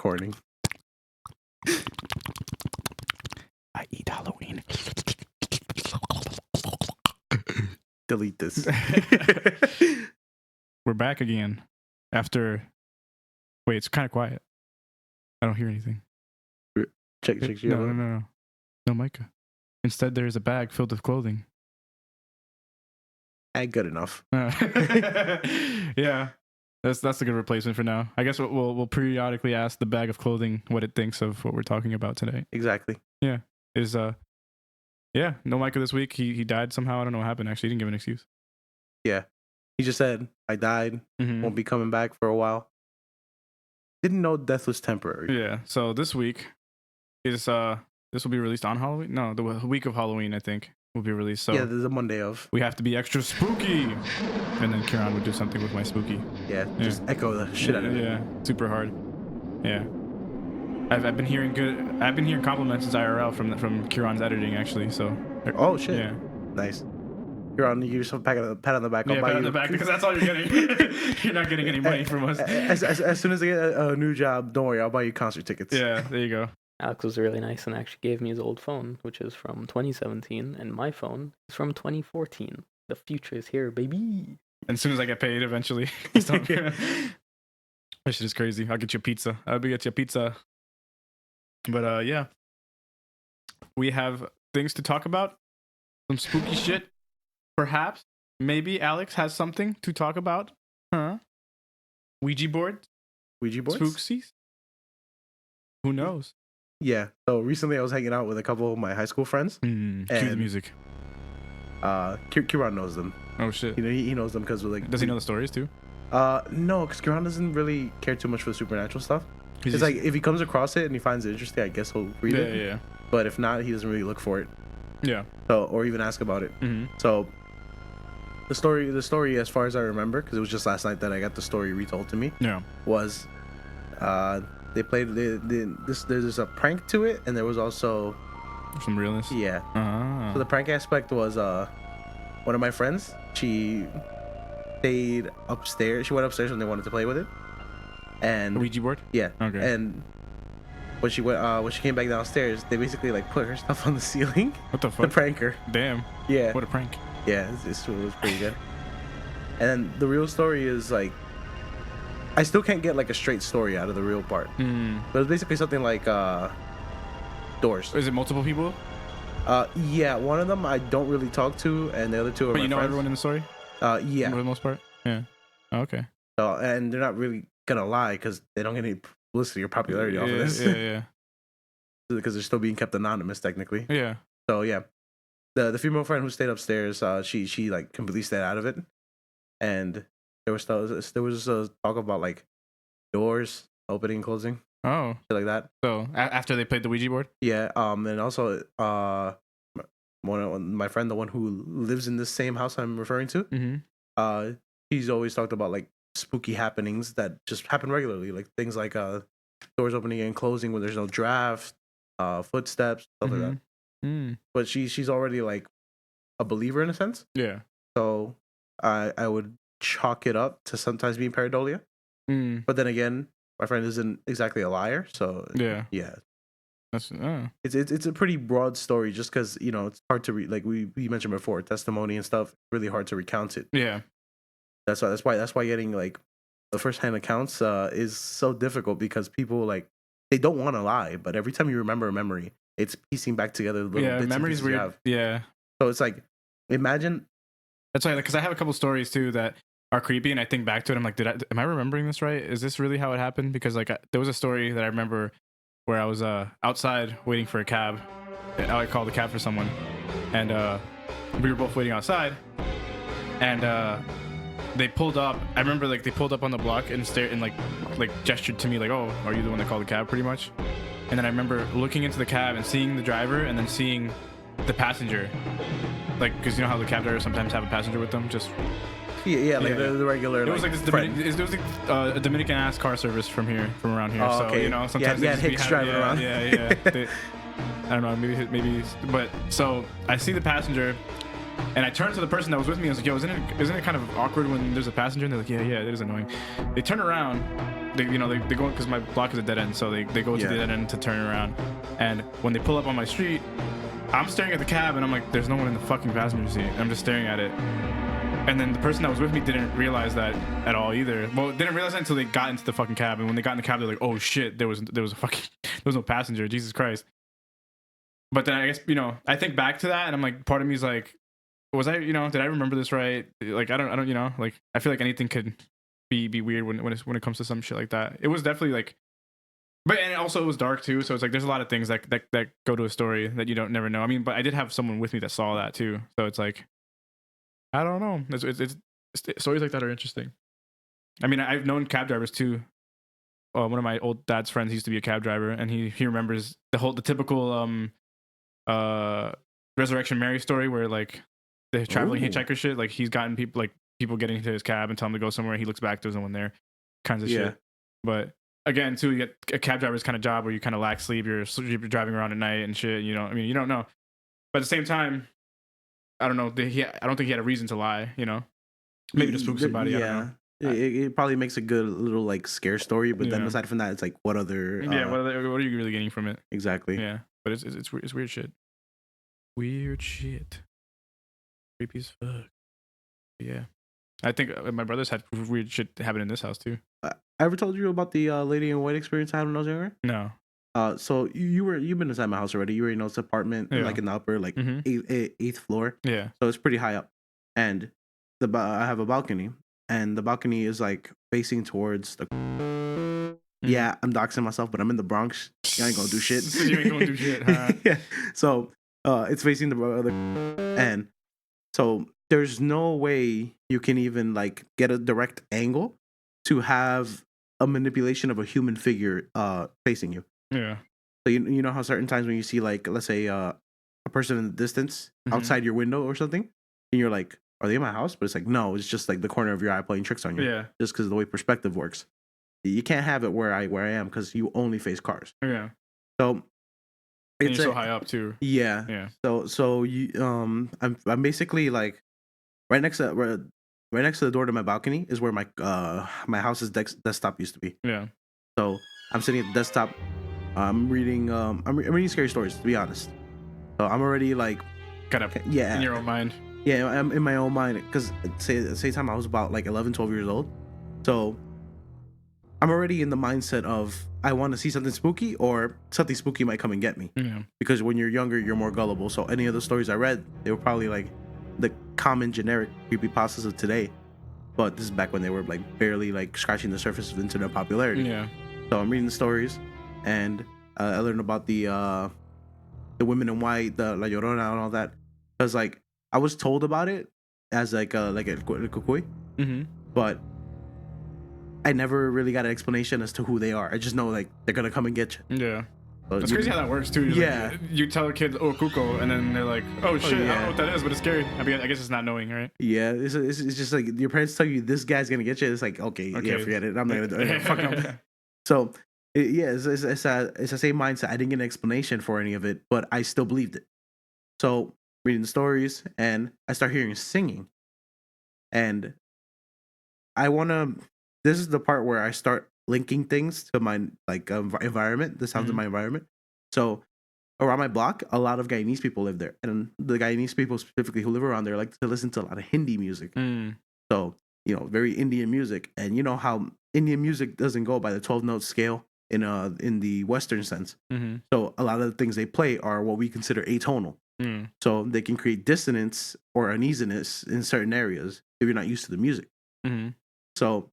recording. I eat Halloween. Delete this. We're back again after. Wait, it's kind of quiet. I don't hear anything. check. No, Micah. Instead, there's a bag filled with clothing. Good enough. Yeah, that's a good replacement for now. I guess we'll periodically ask the bag of clothing what it thinks of what we're talking about today. Exactly. No Micah this week. He died somehow. I don't know what happened. Actually, he didn't give an excuse. Yeah, he just said I died. Won't be coming back for a while. Didn't know death was temporary. Yeah. So this week is this will be released on Halloween. No, the week of Halloween, I think, will be released. So yeah, there's a Monday of. We have to be extra spooky, and then Kieran would do something with my spooky. Yeah, just echo the shit out of it. Yeah, super hard. Yeah. I've been hearing compliments since IRL from Kieran's editing actually. So. Oh shit. Yeah. Nice. You're on. You yourself pat on the back. Yeah, pat on the back because that's all you're getting. You're not getting any money from us. As soon as I get a new job, don't worry, I'll buy you concert tickets. Yeah, there you go. Alex was really nice and actually gave me his old phone, which is from 2017, and my phone is from 2014. The future is here, baby. And as soon as I get paid, eventually. That shit is crazy. I'll get you a pizza. I'll get you a pizza. But yeah, we have things to talk about. Some spooky shit. Perhaps, maybe Alex has something to talk about. Huh? Ouija boards? Spooksies? Who knows? Yeah. So recently I was hanging out with a couple of my high school friends. Cue the music. Kieran knows them. Oh shit. He knows them because like. Does he know the stories too? No, because Kieran doesn't really care too much for the supernatural stuff. It's like if he comes across it and he finds it interesting, I guess he'll read it. Yeah. But if not, he doesn't really look for it. Yeah. So or even ask about it. So the story, as far as I remember, because it was just last night that I got the story retold to me. Yeah. Was, they played there's a prank to it, and there was also some realness. Yeah. So the prank aspect was one of my friends. She stayed upstairs. She went upstairs when they wanted to play with it. And a Ouija board? Yeah. Okay. And when she came back downstairs, they basically like put her stuff on the ceiling. What the fuck? The pranker. Damn. Yeah. What a prank. Yeah, it was pretty good. And then the real story is like, I still can't get like a straight story out of the real part. But it's basically something like doors. Is it multiple people? Yeah, one of them I don't really talk to, and the other two are but my you know friends. Everyone in the story? Yeah. For the most part? Yeah. Oh, okay. So, and they're not really gonna lie because they don't get any publicity or popularity off of this. Yeah. Because they're still being kept anonymous technically. Yeah. So yeah, the female friend who stayed upstairs, she like completely stayed out of it, and there was talk about like doors opening and closing. Oh, shit like that. So after they played the Ouija board. Yeah. And also my friend, the one who lives in this same house I'm referring to, he's always talked about like spooky happenings that just happen regularly, like things like doors opening and closing when there's no draft, footsteps, stuff like that. But she's already like a believer in a sense. Yeah. So I would chalk it up to sometimes being pareidolia. But then again, my friend isn't exactly a liar, so yeah. That's it's a pretty broad story, just because it's hard to read. Like we mentioned before, testimony and stuff, really hard to recount it. Yeah. That's why getting like the first-hand accounts is so difficult, because people like they don't want to lie, but every time you remember a memory, it's piecing back together the little bits memories weird. Have. Yeah. So it's like, imagine. That's right, because I have a couple stories too that are creepy, and I think back to it. I'm like, am I remembering this right? Is this really how it happened? Because like there was a story that I remember where I was outside waiting for a cab. I called a cab for someone, and we were both waiting outside, and they pulled up. I remember like they pulled up on the block and stared and like gestured to me like, "Oh, are you the one that called the cab?" Pretty much. And then I remember looking into the cab and seeing the driver, and then seeing the passenger, like because you know how the cab drivers sometimes have a passenger with them, just. Yeah, the regular. It was like this. It was like a Dominican ass car service from around here. Oh, so okay. Sometimes yeah, Hicks driving around. Yeah. I don't know, maybe. But so I see the passenger, and I turn to the person that was with me. I was like, "Yo, isn't it kind of awkward when there's a passenger?" And they're like, "Yeah, it is annoying." They turn around, they go because my block is a dead end, so they go to the dead end to turn around. And when they pull up on my street, I'm staring at the cab and I'm like, there's no one in the fucking passenger seat. I'm just staring at it. And then the person that was with me didn't realize that at all either. Well, didn't realize that until they got into the fucking cab. And when they got in the cab, they're like, oh shit, there was no passenger. Jesus Christ. But then I guess, I think back to that and I'm like, part of me is like, was I, did I remember this right? Like, I don't, like, I feel like anything could be weird when it comes to some shit like that. It was definitely like, and also it was dark too. So it's like, there's a lot of things that go to a story that you don't never know. I mean, but I did have someone with me that saw that too. So it's like, I don't know. It's stories like that are interesting. I mean, I've known cab drivers too. One of my old dad's friends used to be a cab driver, and he remembers the typical Resurrection Mary story where like the traveling hitchhiker shit. Like he's gotten people getting into his cab and tell him to go somewhere. And he looks back, there's no one there, kinds of shit. But again, too, you get a cab driver's kind of job where you kind of lack sleep. You're driving around at night and shit. You don't know. But at the same time, I don't know. I don't think he had a reason to lie. Maybe to spook somebody. I don't know. It probably makes a good little like scare story, but then aside from that, it's like what other? What are you really getting from it? Exactly. Yeah, but it's weird shit. Weird shit. Creepy as fuck. Yeah, I think my brothers had weird shit happen in this house too. I ever told you about the lady in white experience I had when I was younger? No. So you've been inside my house already. You already know it's an apartment, like in the upper, like eighth floor. Yeah. So it's pretty high up, and I have a balcony, and the balcony is like facing towards the. Yeah, I'm doxing myself, but I'm in the Bronx. I ain't gonna do shit. So you ain't gonna do shit, huh? Yeah. So it's facing and so there's no way you can even like get a direct angle to have a manipulation of a human figure facing you. Yeah. So you know how certain times when you see like, let's say a person in the distance outside your window or something, and you're like, are they in my house? But it's like, no, it's just like the corner of your eye playing tricks on you. Yeah. Just because of the way perspective works. You can't have it where I am because you only face cars. Yeah. So it's so high up too. Yeah. Yeah. So you I'm basically like right next to the door to my balcony is where my house's desktop used to be. Yeah. So I'm sitting at the desktop. I'm reading reading scary stories, to be honest. So I'm already like kind of in your own mind. Yeah, I'm in my own mind because at the same time I was about like 11, 12 years old. So I'm already in the mindset of I want to see something spooky or something spooky might come and get me. Yeah. Because when you're younger, you're more gullible. So any of the stories I read, they were probably like the common generic creepypastas of today. But this is back when they were like barely like scratching the surface of internet popularity. Yeah. So I'm reading the stories, and I learned about the women in white, the La Llorona, and all that. Because like I was told about it as like a cucuy, but I never really got an explanation as to who they are. I just know like they're gonna come and get you. Yeah. It's crazy how that works too. Yeah. Like, you tell a kid, "Oh, cuco," and then they're like, "Oh shit, I don't know what that is, but it's scary." I mean, I guess it's not knowing, right? Yeah, it's just like your parents tell you this guy's gonna get you. It's like okay. Yeah, forget it. I'm not gonna do it. Fuck it. So it's the same mindset. I didn't get an explanation for any of it, but I still believed it. So reading the stories, and I start hearing singing, and this is the part where I start linking things to my like environment, the sounds of my environment. So around my block, a lot of Guyanese people live there, and the Guyanese people specifically who live around there like to listen to a lot of Hindi music. So very Indian music, and you know how Indian music doesn't go by the 12-note scale in the Western sense. So a lot of the things they play are what we consider atonal. So they can create dissonance or uneasiness in certain areas if you're not used to the music. So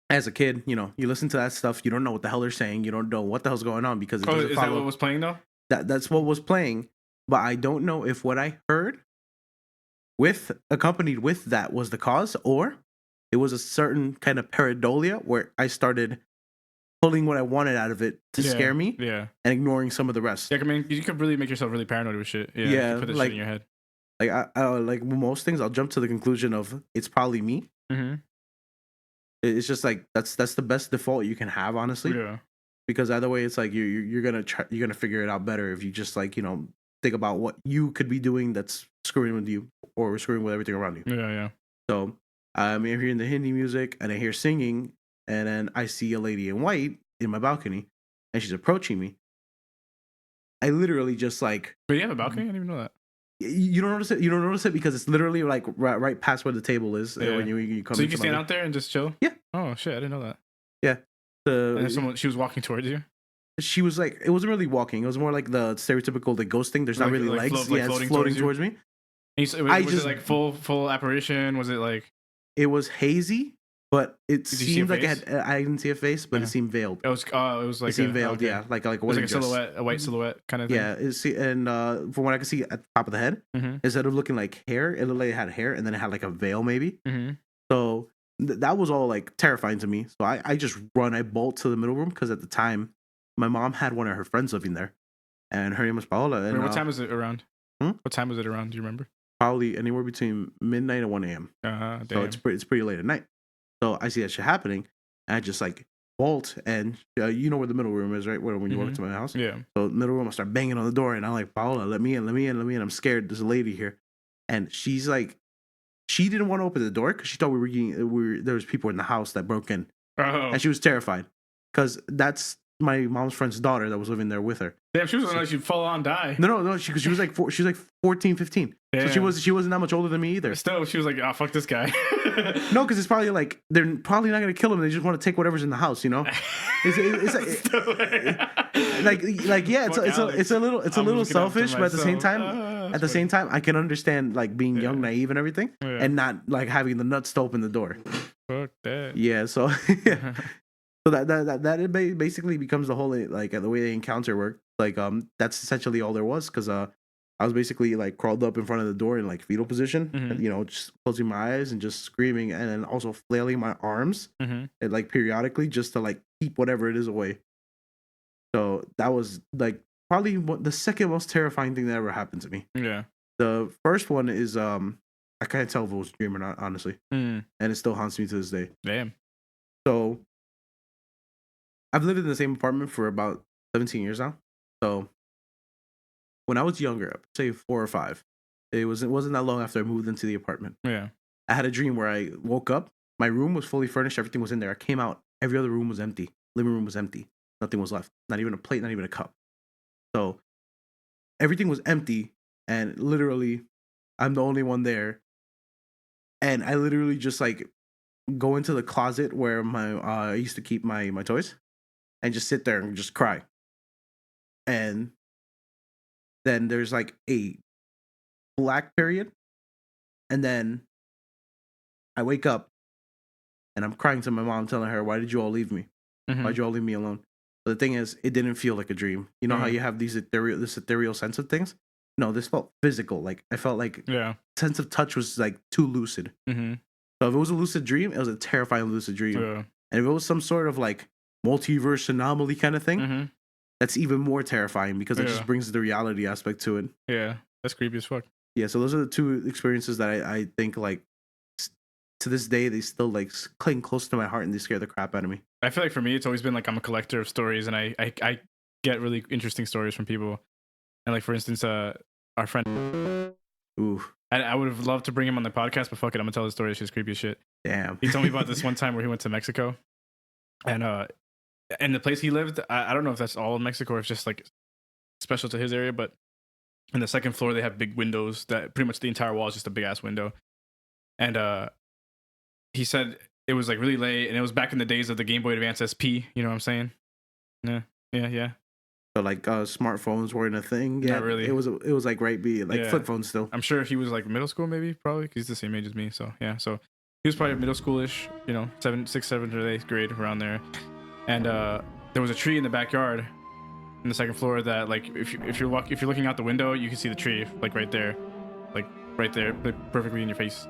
as a kid, you listen to that stuff. You don't know what the hell they're saying. You don't know what the hell's going on because it doesn't is follow. that what was playing though? That's what was playing, but I don't know if what I heard accompanied with that was the cause, or it was a certain kind of pareidolia where I started pulling what I wanted out of it to scare me, and ignoring some of the rest. Yeah, I mean, you could really make yourself really paranoid with shit. Yeah, you put this like, shit in your head. Like I like most things, I'll jump to the conclusion of it's probably me. It's just like that's the best default you can have, honestly. Yeah. Because either way, it's like you're gonna figure it out better if you just like think about what you could be doing that's screwing with you or screwing with everything around you. Yeah. So I'm hearing the Hindi music and I hear singing. and then I see a lady in white in my balcony, and she's approaching me. I literally just like. But you have a balcony? I didn't even know that. You don't notice it. You don't notice it because it's literally like right past where the table is when you come. So you can stand out there and just chill. Yeah. Oh shit! I didn't know that. Yeah. And she was walking towards you. She was like, it wasn't really walking. It was more like the stereotypical like ghost thing. There's not really legs. Yeah, it's floating towards me. Was it like full apparition? Was it like? It was hazy, but it seemed like it had. I didn't see a face, but it seemed veiled. It was like. It seemed veiled, yeah, like a silhouette, a white silhouette kind of thing. Yeah, and from what I could see at the top of the head, instead of looking like hair, it looked like it had hair, and then it had like a veil maybe. So that was all like terrifying to me. So I just run. I bolt to the middle room because at the time, my mom had one of her friends living there, and her name was Paola. And, what time was it around? What time was it around? Do you remember? Probably anywhere between midnight and 1 a.m. So it's pretty late at night. So I see that shit happening, and I just like bolt, and you know where the middle room is, right? When you walk into my house. Yeah. So middle room, I start banging on the door, and I'm like, Paola, let me in. I'm scared. There's a lady here, and she's like, she didn't want to open the door because she thought there was people in the house that broke in, and she was terrified because that's my mom's friend's daughter that was living there with her. Damn, she was gonna let you fall on die. No, she was like 14, 15. Damn. So she wasn't that much older than me either. Still, she was like, oh, fuck this guy. No, because it's probably like they're probably not gonna kill him. They just want to take whatever's in the house, you know. It's like yeah, it's a little selfish, but at the same time, I can understand like being young, naive, and everything, and not like having the nuts to open the door. Fuck that. Yeah, so. So that it basically becomes the whole like the way the encounter worked. Like that's essentially all there was because I was basically like crawled up in front of the door in like fetal position, and, you know, just closing my eyes and just screaming, and then also flailing my arms and like periodically just to like keep whatever it is away. So that was like probably the second most terrifying thing that ever happened to me. Yeah. The first one is I can't tell if it was a dream or not, honestly, and it still haunts me to this day. Damn. So. I've lived in the same apartment for about 17 years now. So when I was younger, say 4 or 5, it wasn't that long after I moved into the apartment. Yeah. I had a dream where I woke up, my room was fully furnished, everything was in there. I came out, every other room was empty. Living room was empty. Nothing was left. Not even a plate, not even a cup. So everything was empty, and literally I'm the only one there. And I literally just like go into the closet where I used to keep my toys. And just sit there and just cry. And then there's like a black period. And then I wake up and I'm crying to my mom, telling her, why did you all leave me? Why'd you all leave me alone? But the thing is, it didn't feel like a dream. You know how you have this ethereal sense of things? No, this felt physical. Like I felt like sense of touch was like too lucid. So if it was a lucid dream, it was a terrifying lucid dream. And if it was some sort of like multiverse anomaly kind of thing, that's even more terrifying because it just brings the reality aspect to it. Yeah, that's creepy as fuck. Yeah, so those are the two experiences that I think like to this day they still like cling close to my heart and they scare the crap out of me. I feel like for me it's always been like I'm a collector of stories, and I get really interesting stories from people. And like for instance, our friend, I would have loved to bring him on the podcast, but fuck it, I'm gonna tell the story. It's just creepy as shit. Damn. He told me about this one time where he went to Mexico, and the place he lived, I don't know if that's all in Mexico or if it's just like special to his area, but in the second floor they have big windows that pretty much the entire wall is just a big ass window. And he said it was like really late, and it was back in the days of the Game Boy Advance SP. You know what I'm saying? Yeah. So like smartphones weren't a thing. Yeah, not really. It was like flip phones still. I'm sure he was like middle school, maybe, probably, because he's the same age as me. So yeah, so he was probably middle schoolish, you know, 7th, 7th or 8th grade, around there. And there was a tree in the backyard, in the second floor, that like if you're looking out the window, you can see the tree like right there, like perfectly in your face.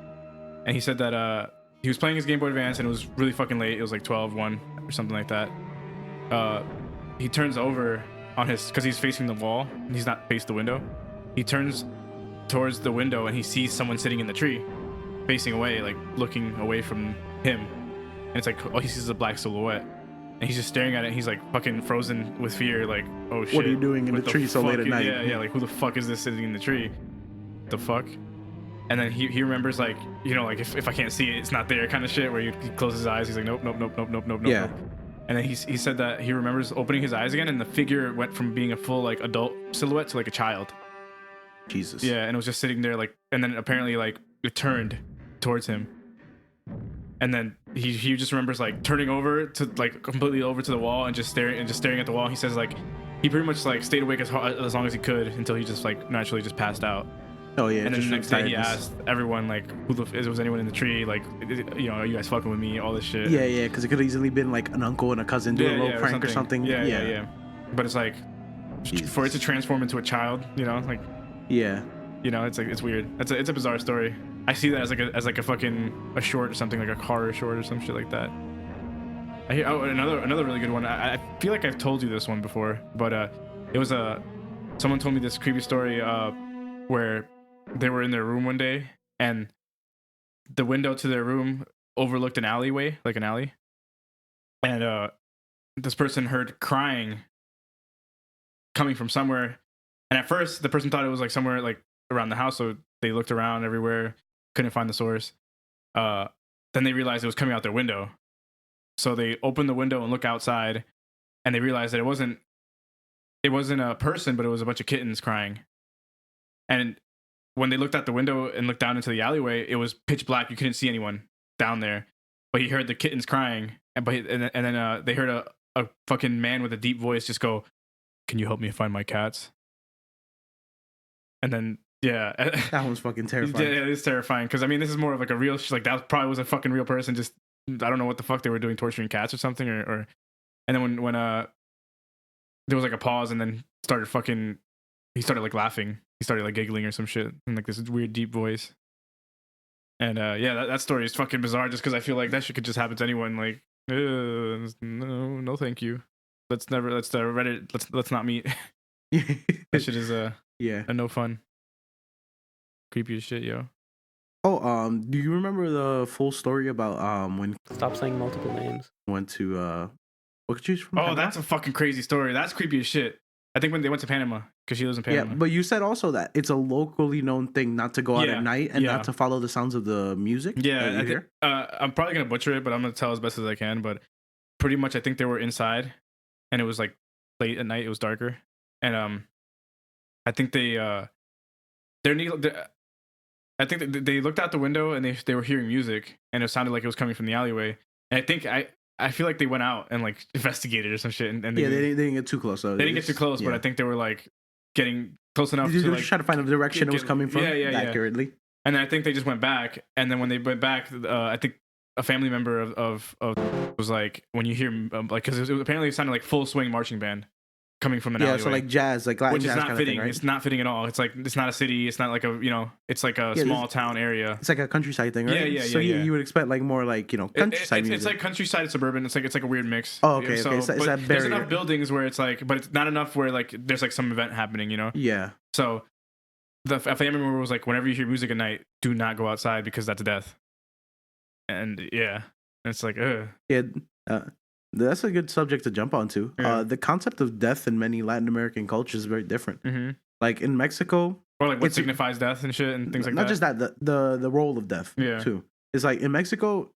And he said that he was playing his Game Boy Advance, and it was really fucking late. It was like 12:1 or something like that. He turns over on because he's facing the wall and he's not facing the window. He turns towards the window and he sees someone sitting in the tree, facing away, like looking away from him. And it's like, oh, he sees a black silhouette. And he's just staring at it, and he's like fucking frozen with fear, like, oh shit. What are you doing in the tree so late at night? Yeah, like who the fuck is this sitting in the tree? The fuck? And then he remembers like, you know, like if I can't see it, it's not there kind of shit, where he closes his eyes, he's like nope, nope, nope, nope, nope, nope, nope. Yeah. Nope. And then he said that he remembers opening his eyes again, and the figure went from being a full like adult silhouette to like a child. Jesus. Yeah, and it was just sitting there like, and then apparently like it turned towards him. And then he just remembers like turning over to like completely over to the wall and just staring at the wall. He says like he pretty much like stayed awake as long as he could until he just like naturally just passed out. Oh yeah. And then just the next day he tiredness. asked everyone like was anyone in the tree, like, you know, are you guys fucking with me, all this shit. Yeah, because it could have easily been like an uncle and a cousin doing a little prank or something. Yeah. But it's like Jesus. for it to transform into a child, you know, like, Yeah. you know, it's like it's weird. It's a bizarre story. I see that as like a fucking a short or something, like a horror short or some shit like that. I hear another really good one. I feel like I've told you this one before, but it was someone told me this creepy story where they were in their room one day and the window to their room overlooked an alleyway, like an alley, and this person heard crying coming from somewhere, and at first the person thought it was like somewhere like around the house, so they looked around everywhere, couldn't find the source. Then they realized it was coming out their window, so they opened the window and look outside, and they realized that it wasn't a person, but it was a bunch of kittens crying. And when they looked out the window and looked down into the alleyway, it was pitch black. You couldn't see anyone down there, but he heard the kittens crying, and then they heard a fucking man with a deep voice just go, "Can you help me find my cats?" And then yeah, That one's fucking terrifying. yeah, it is terrifying, because I mean this is more of like a real like that probably was a fucking real person. Just I don't know what the fuck they were doing, torturing cats or something, or and then when there was like a pause, and then he started like laughing. He started like giggling or some shit in like this weird deep voice. And yeah, that story is fucking bizarre, just because I feel like that shit could just happen to anyone. Like, no, thank you. Let's Reddit. Let's not meet. That shit is Yeah. a no fun. Creepy as shit, yo. Oh, do you remember the full story about when Stop saying multiple names. went to what could you from? Oh, Panama? that's a fucking crazy story. That's creepy as shit. I think when they went to Panama, because she lives in Panama. Yeah, but you said also that it's a locally known thing not to go out Yeah, at night and yeah. not to follow the sounds of the music. that Yeah, you hear. I'm probably gonna butcher it, but I'm gonna tell as best as I can. But pretty much, I think they were inside, and it was like late at night. It was darker, and I think I think they looked out the window and they were hearing music, and it sounded like it was coming from the alleyway. And I think I feel like they went out and like investigated or some shit. And Yeah, they didn't get too close. So they didn't get too close, but I think they were like getting close enough you to just like try to find the direction it was coming from accurately. And then I think they just went back. And then when they went back, I think a family member of was like, when you hear like, because it was apparently it sounded like full swing marching band coming from an alleyway. So like jazz, like Latin which is jazz not kind fitting. of thing, right? It's not fitting at all. It's like it's not a city. It's not like a it's like a small town area. It's like a countryside thing, right? Yeah. So you would expect like more like countryside music. It's like countryside suburban. It's like a weird mix. Oh, okay. So, but it's that there's barrier. enough buildings where it's like, but it's not enough where like there's like some event happening, you know? Yeah. So a family member was like, whenever you hear music at night, do not go outside because that's death. And yeah, it's like, Yeah. That's a good subject to jump onto. Yeah. The concept of death in many Latin American cultures is very different. mm-hmm. Like in Mexico, Or like what It's- signifies death and shit and things like not that. just that, the role of death Yeah. too. It's like in Mexico,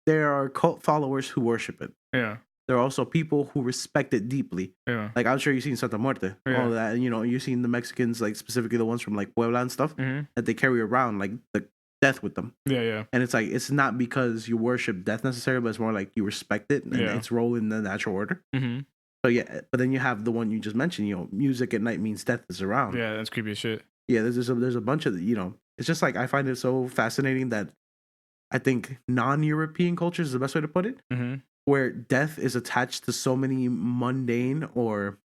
there are cult followers who worship it. Yeah, There are also people who respect it deeply. yeah, Like I'm sure you've seen Santa Muerte, Yeah. all of that. And, you've seen the Mexicans, like specifically the ones from like Puebla and stuff, mm-hmm. that they carry around like the death with them. yeah. And it's like it's not because you worship death necessarily, but it's more like you respect it and Yeah. its role in the natural order. Mm-hmm. So yeah, but then you have the one you just mentioned. Music at night means death is around. Yeah, that's creepy as shit. Yeah, there's a bunch of It's just like I find it so fascinating that I think non-European cultures is the best way to put it, Mm-hmm. where death is attached to so many mundane or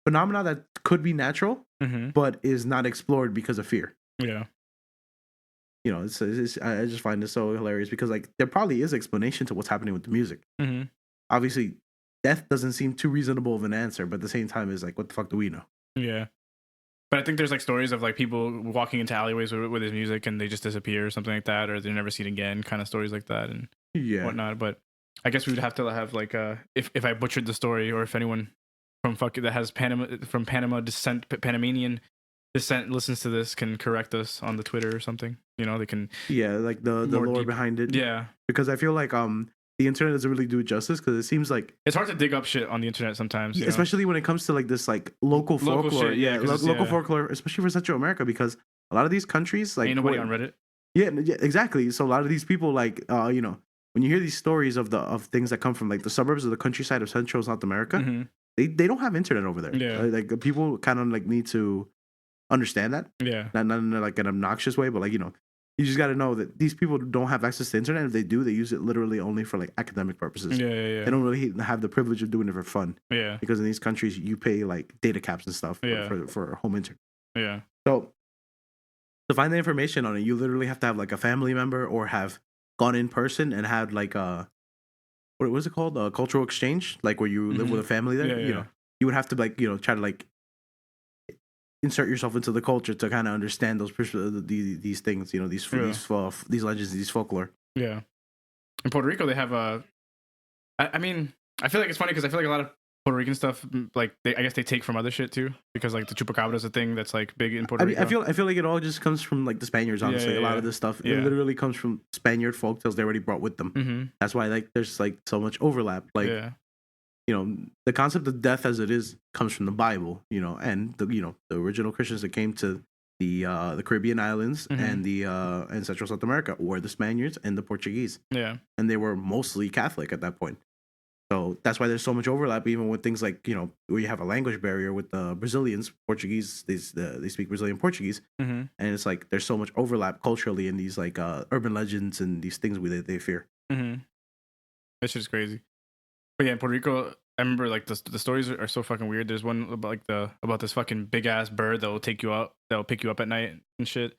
phenomena that could be natural, Mm-hmm. but is not explored because of fear. Yeah. I just find it so hilarious because like there probably is explanation to what's happening with the music. Mm-hmm. Obviously, death doesn't seem too reasonable of an answer, but at the same time, is like, what the fuck do we know? Yeah. But I think there's like stories of like people walking into alleyways with his music and they just disappear or something like that, or they're never seen again, kind of stories like that and whatnot. But I guess we would have to have like if I butchered the story, or if anyone from that has Panama descent, Panamanian dissent listens to this can correct us on the Twitter or something. You know, they can. Yeah, like the More lore deep. behind it. Yeah, Because I feel like the internet doesn't really do it justice, because it seems like, it's hard to dig up shit on the internet sometimes. You know? especially when it comes to like this like local Local folklore. shit, yeah, 'cause it's- local yeah. folklore, especially for Central America, because a lot of these countries like Ain't nobody when- on Reddit. Yeah, exactly. So a lot of these people, like, you know, when you hear these stories of things that come from like the suburbs of the countryside of Central and South America, hmm they don't have internet over there. Yeah. Like people kind of like need to understand that, Yeah, not in like an obnoxious way, but like, you know, you just got to know that these people don't have access to internet. If they do, they use it literally only for like academic purposes. yeah, They yeah, don't really have the privilege of doing it for fun, yeah, because in these countries you pay like data caps and stuff Yeah. for home internet. yeah. So to find the information on it, you literally have to have like a family member or have gone in person and had like a, what was it called? A cultural exchange, like where you live with a family there. Yeah, You yeah. know, you would have to like, you know, try to like insert yourself into the culture to kind of understand these things. You know, these legends, these folklore. Yeah. In Puerto Rico, they have a. I mean, I feel like it's funny because I feel like a lot of Puerto Rican stuff, like I guess they take from other shit too, because like the chupacabra is a thing that's like big in Puerto I mean, Rico. I feel like it all just comes from like the Spaniards. Honestly, yeah, a lot yeah. of this stuff Yeah. it literally comes from Spaniard folktales they already brought with them. Mm-hmm. That's why like there's like so much overlap. Like, Yeah. you know, the concept of death as it is comes from the Bible, you know, and the original Christians that came to the Caribbean islands Mhm. and and Central South America were the Spaniards and the Portuguese, Yeah. and they were mostly Catholic at that point. So that's why there's so much overlap, even with things like, you know, where you have a language barrier with the Brazilians. Portuguese, they speak Brazilian Portuguese, Mm-hmm. and it's like there's so much overlap culturally in these like urban legends and these things they fear. Mm-hmm. That shit's crazy. But yeah, in Puerto Rico, I remember like the stories are so fucking weird. There's one about like about this fucking big ass bird that will take you out, that will pick you up at night and shit.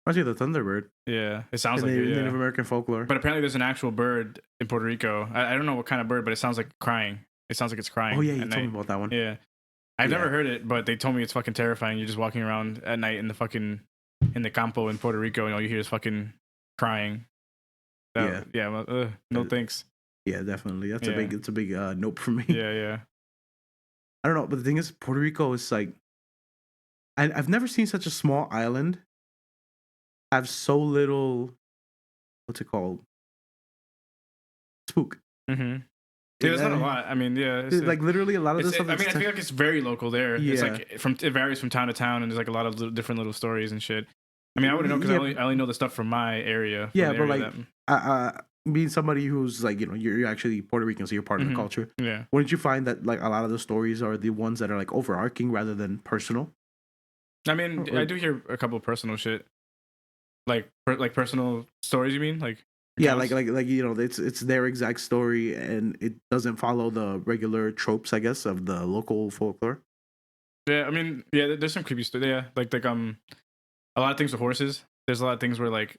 Actually, the Thunderbird, Yeah, it sounds in like it, yeah. Native American folklore. But apparently, there's an actual bird in Puerto Rico. I don't know what kind of bird, but it sounds like crying. It sounds like it's crying. Oh yeah, you at told me night. about that one. Yeah, I've Yeah. never heard it, but they told me it's fucking terrifying. You're just walking around at night in the campo in Puerto Rico, and all you hear is fucking crying. Yeah. Yeah. Well, no thanks. Yeah, definitely. It's Yeah. a big nope for me. Yeah, yeah. I don't know, but the thing is, Puerto Rico is like, I've never seen such a small island have so little. What's it called? Spook. Mm-hmm. Yeah, there's not a lot. I mean, yeah. It's, Like literally a lot of this stuff. I mean, I feel like it's very local there. It's Yeah. like it varies from town to town, and there's like a lot of different little stories and shit. I mean, I wouldn't know because Yeah. I only know the stuff from my area. from Yeah, the but area like, being somebody who's like, you know, you're actually Puerto Rican, so you're part of Mhm. the culture. yeah. Wouldn't you find that like a lot of the stories are the ones that are like overarching rather than personal? I mean, Or- I do hear a couple of personal shit, like personal stories. You mean like? Yeah, accounts? like you know, it's their exact story, and it doesn't follow the regular tropes, I guess, of the local folklore. Yeah, I mean, yeah. There's some creepy stuff. Yeah, like a lot of things with horses. There's a lot of things where like,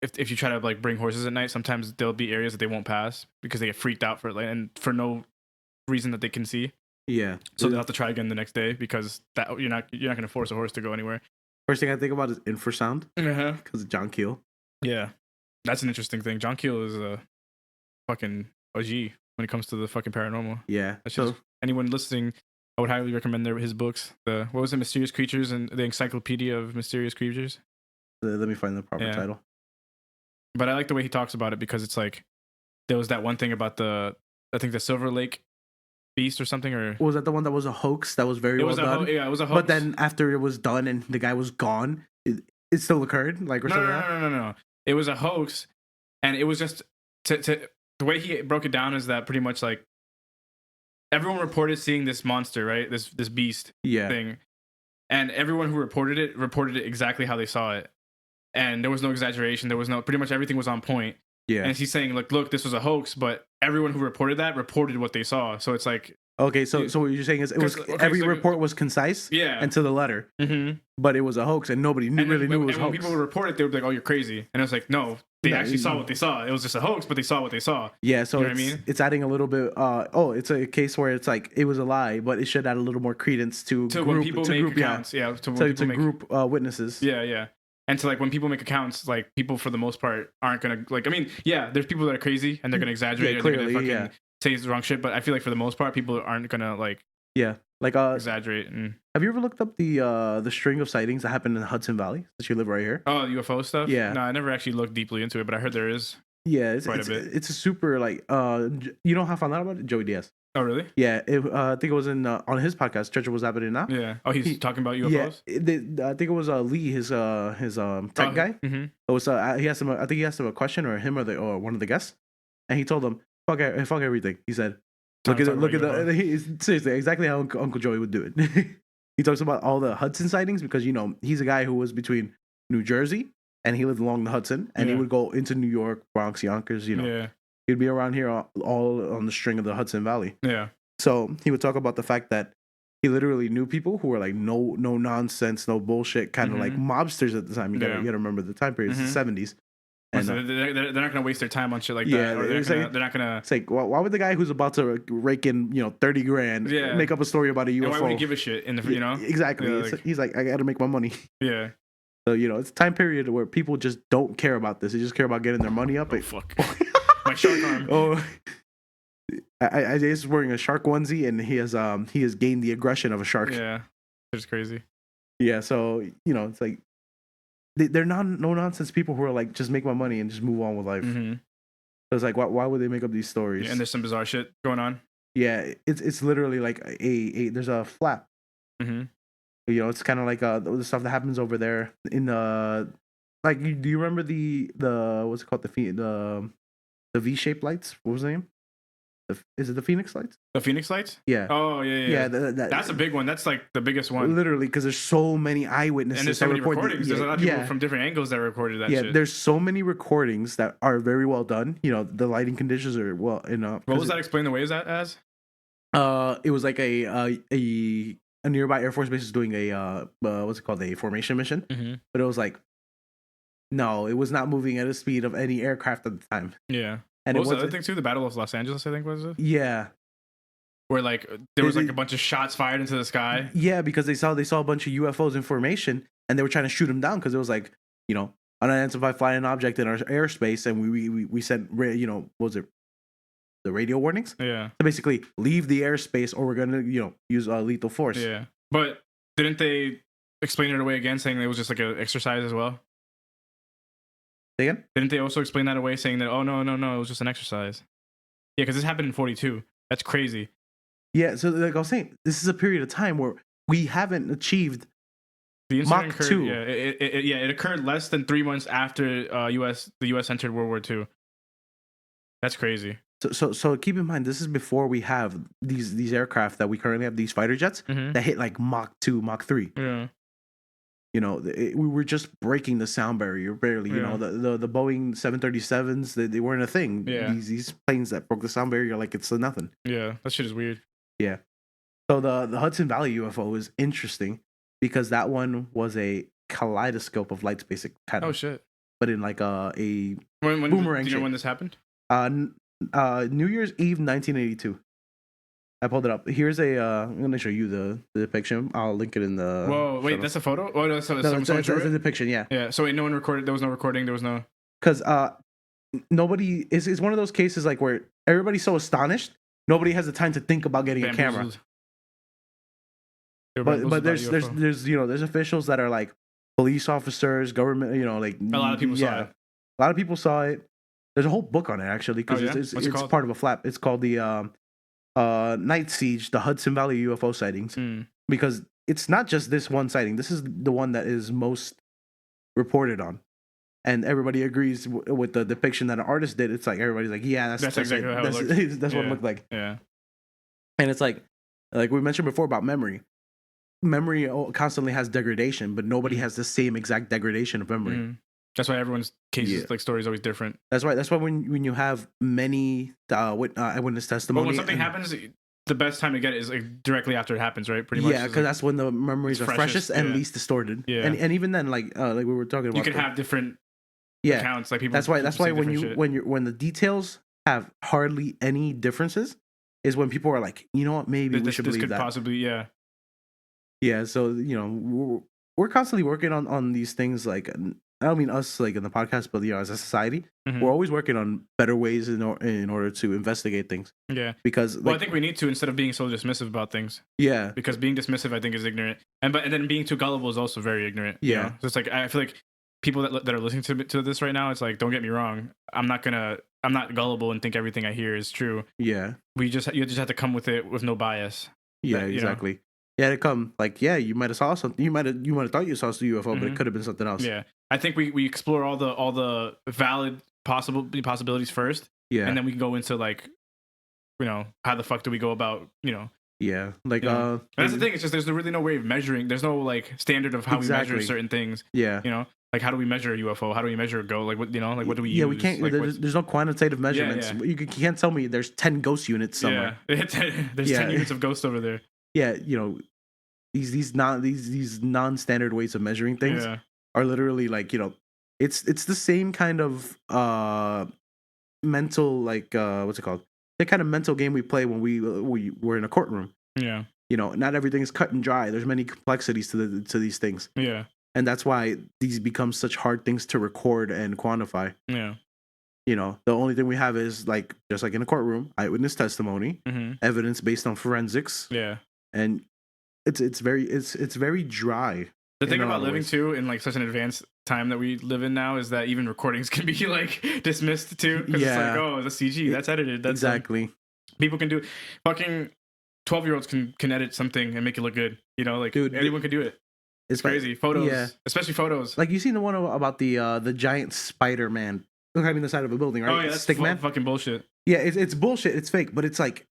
if you try to like bring horses at night, sometimes there'll be areas that they won't pass because they get freaked out for it, like, and for no reason that they can see. Yeah. So they'll have to try again the next day because that you're not gonna force a horse to go anywhere. First thing I think about is infrasound Uh-huh. because of John Keel. Yeah, that's an interesting thing. John Keel is a fucking OG when it comes to the fucking paranormal. Yeah. That's So just anyone listening, I would highly recommend his books. The what was it, Mysterious Creatures and the Encyclopedia of Mysterious Creatures. let me find the proper Yeah. title. But I like the way he talks about it because it's like there was that one thing about I think the Silver Lake Beast or something, or Was that the one that was a hoax that was very it well was a done? yeah, it was a hoax. But then after it was done and the guy was gone, it still occurred, like or no, something. no, like that? no, no, no, no. It was a hoax, and it was just to the way he broke it down is that pretty much like everyone reported seeing this monster, right? This beast Yeah. thing, and everyone who reported it exactly how they saw it, and there was no exaggeration. There was no pretty much everything was on point. Yeah. And he's saying, look, this was a hoax, but everyone who reported what they saw. So it's like, Okay, so what you're saying is every so- report was concise yeah. and to the letter, Mm-hmm. but it was a hoax and nobody really knew it was and when hoax. people would report it, they would be like, "Oh, you're crazy," and it's like, no, they No, actually saw what they saw. It was just a hoax, but they saw what they saw. Yeah, so You know what I it's, mean? it's adding a little bit. It's a case where it's like it was a lie, but it should add a little more credence to To group, when people to make group, accounts, yeah, to when to people make, group witnesses. yeah, yeah, and to like when people make accounts, like people for the most part aren't gonna like. I mean, yeah, there's people that are crazy and they're gonna exaggerate, Yeah, and they're gonna clearly, fucking say the wrong shit. But I feel like for the most part, people aren't gonna like Yeah, like exaggerate. And have you ever looked up the string of sightings that happened in the Hudson Valley since you live right here? oh, UFO stuff. Yeah. No, I never actually looked deeply into it, but I heard there is Yeah, quite a bit. it's a super like you know how I found out about it? Joey Diaz. Oh, really? Yeah, I think it was in on his podcast. Church was happening now. Yeah. Oh, he's talking about Yeah, UFOs. I think it was Lee, his tech guy. Mm-hmm. It was he asked him. I think he asked him a question, or him, or one of the guests, and he told him, "Fuck, fuck everything." He said, "Look at seriously exactly how Uncle Joey would do it." He talks about all the Hudson sightings because he's a guy who was between New Jersey and he lived along the Hudson, and he would go into New York, Bronx, Yonkers. Yeah. He'd be around here all on the string of the Hudson Valley. Yeah. So he would talk about the fact that he literally knew people who were like no nonsense, no bullshit, kind of like mobsters at the time. You gotta remember the time period, it's the 70s. And so they're not going to waste their time on shit like Yeah, that. Or they're not going to. it's like, why would the guy who's about to rake in 30 grand make up a story about a UFO? And why would he give a shit in the Exactly. Yeah, He's like, I gotta make my money. Yeah. So it's a time period where people just don't care about this. They just care about getting their money up. Oh, fuck. My shark arm. Oh, I is wearing a shark onesie, and he has gained the aggression of a shark. Yeah, it's crazy. Yeah, so it's like they're not no nonsense people who are like, just make my money and just move on with life. Mm-hmm. So it's like, why would they make up these stories? Yeah, and there's some bizarre shit going on. Yeah, it's literally like there's a flap. Mm-hmm. It's kind of like the stuff that happens over there in the do you remember the what's it called, the V-shaped lights? What was the name? Is it the Phoenix lights? The Phoenix lights? Yeah. Oh yeah. That's a big one. That's like the biggest one. Literally, because there's so many eyewitnesses. And there's so many recordings. There's a lot of people from different angles that recorded that shit. Yeah, there's so many recordings that are very well done. The lighting conditions are well. What was that explained away as? It was like a nearby Air Force base is doing a what's it called, a formation mission. Mm-hmm. But it was like, no, it was not moving at a speed of any aircraft at the time. Yeah. And what was the other thing too? The Battle of Los Angeles, I think, was it? Yeah. Where like there was like a bunch of shots fired into the sky. Yeah, because they saw a bunch of UFOs in formation, and they were trying to shoot them down because it was like, unidentified flying object in our airspace, and we sent what was it, the radio warnings? Yeah. So basically, leave the airspace, or we're gonna use lethal force. Yeah. But didn't they explain it away again, saying it was just like an exercise as well? Again? Didn't they also explain that away, saying that, oh, no, it was just an exercise? Yeah, because this happened in 42. That's crazy. Yeah, so like I was saying, this is a period of time where we haven't achieved the incident Mach occurred, 2. Yeah, it occurred less than 3 months after the U.S. entered World War II. That's crazy. So keep in mind, this is before we have these aircraft that we currently have, these fighter jets that hit like Mach 2, Mach 3. Yeah. We were just breaking the sound barrier barely. The Boeing 737s, they weren't a thing. Yeah. These planes that broke the sound barrier, like it's nothing. Yeah, that shit is weird. Yeah. So the Hudson Valley UFO is interesting because that one was a kaleidoscope of lights, basically. Oh shit! But in like a when boomerang. Do you know when this happened? New Year's Eve, 1982. I pulled it up. Here's I'm gonna show you the depiction. I'll link it in the. Whoa! Wait, that's a photo? Oh no, it's a depiction. Yeah. Yeah. So wait, no one recorded. There was no recording. There was no. Because nobody is one of those cases like where everybody's so astonished, nobody has the time to think about getting a camera. But there's there's officials that are like police officers, government. Like a lot of people saw it. A lot of people saw it. There's a whole book on it actually because it's part of a flap. It's called the Night Siege, the Hudson Valley UFO sightings, because it's not just this one sighting. This is the one that is most reported on, and everybody agrees with the depiction that an artist did. It's like everybody's like, yeah, that's exactly how it looks. That's what it looked like. Yeah, and it's like we mentioned before about memory. Memory constantly has degradation, but nobody has the same exact degradation of memory. That's why everyone's cases, like story, is always different. That's why when you have many eyewitness testimony. But when something happens, the best time to get it is like directly after it happens, right? Pretty much. Yeah, because that's when the memories are freshest and least distorted. Yeah, and even then, like we were talking about, you can have different accounts. Like people. That's why when the details have hardly any differences, is when people are like, you know what, maybe we should believe that. This could possibly, yeah. Yeah, so we're constantly working on these things like I don't mean us like in the podcast, but as a society, Mhm. we're always working on better ways in order to investigate things. Yeah. Because Well, I like, think we need to, instead of being so dismissive about things, yeah, because being dismissive, I think, is ignorant, and then being too gullible is also very ignorant. You Yeah. know? So it's like, I feel like people that are listening to this right now, it's like, don't get me wrong, I'm not gullible and think everything I hear is true. yeah, You just have to come with it with no bias. yeah, That, you know. exactly. Yeah, to come like, yeah, you might have saw something. You might have thought you saw a UFO, but it Mhm. could have been something else. Yeah, I think we explore all the valid possibilities first, Yeah, and then we can go into like, how the fuck do we go about, yeah. Like, Yeah. And that's the thing. It's just there's really no way of measuring. There's no like standard of how we measure Exactly. certain things. yeah. Like how do we measure a UFO? How do we measure a ghost? Like what like what do we use? Yeah, we can't. Like, There's no quantitative measurements. yeah. You can't tell me there's 10 ghost units somewhere. Yeah, there's Yeah. 10 units of ghost over there. Yeah, these non-standard ways of measuring things Yeah, are literally like, it's the same kind of mental, like, what's it called? The kind of mental game we play when we were in a courtroom. yeah, Not everything is cut and dry. There's many complexities to these things, yeah, and that's why these become such hard things to record and quantify. yeah. The only thing we have is like, just like in a courtroom, eyewitness testimony, hmm evidence based on forensics, Yeah. and it's very dry. The thing in a lot about of living ways. too in like such an advanced time that we live in now is that even recordings can be like dismissed too. Because it's like, Yeah. oh, it's a CG. That's edited. That's Exactly. people can do. Fucking 12-year-olds can edit something and make it look good. Like, Dude, anyone can do it. It's like- crazy. Photos, Yeah. especially photos. Like, you seen the one about the giant spider man climbing the side of a building, right? Oh yeah, that's Stick man. fucking bullshit. Yeah, it's bullshit. It's fake, but it's like,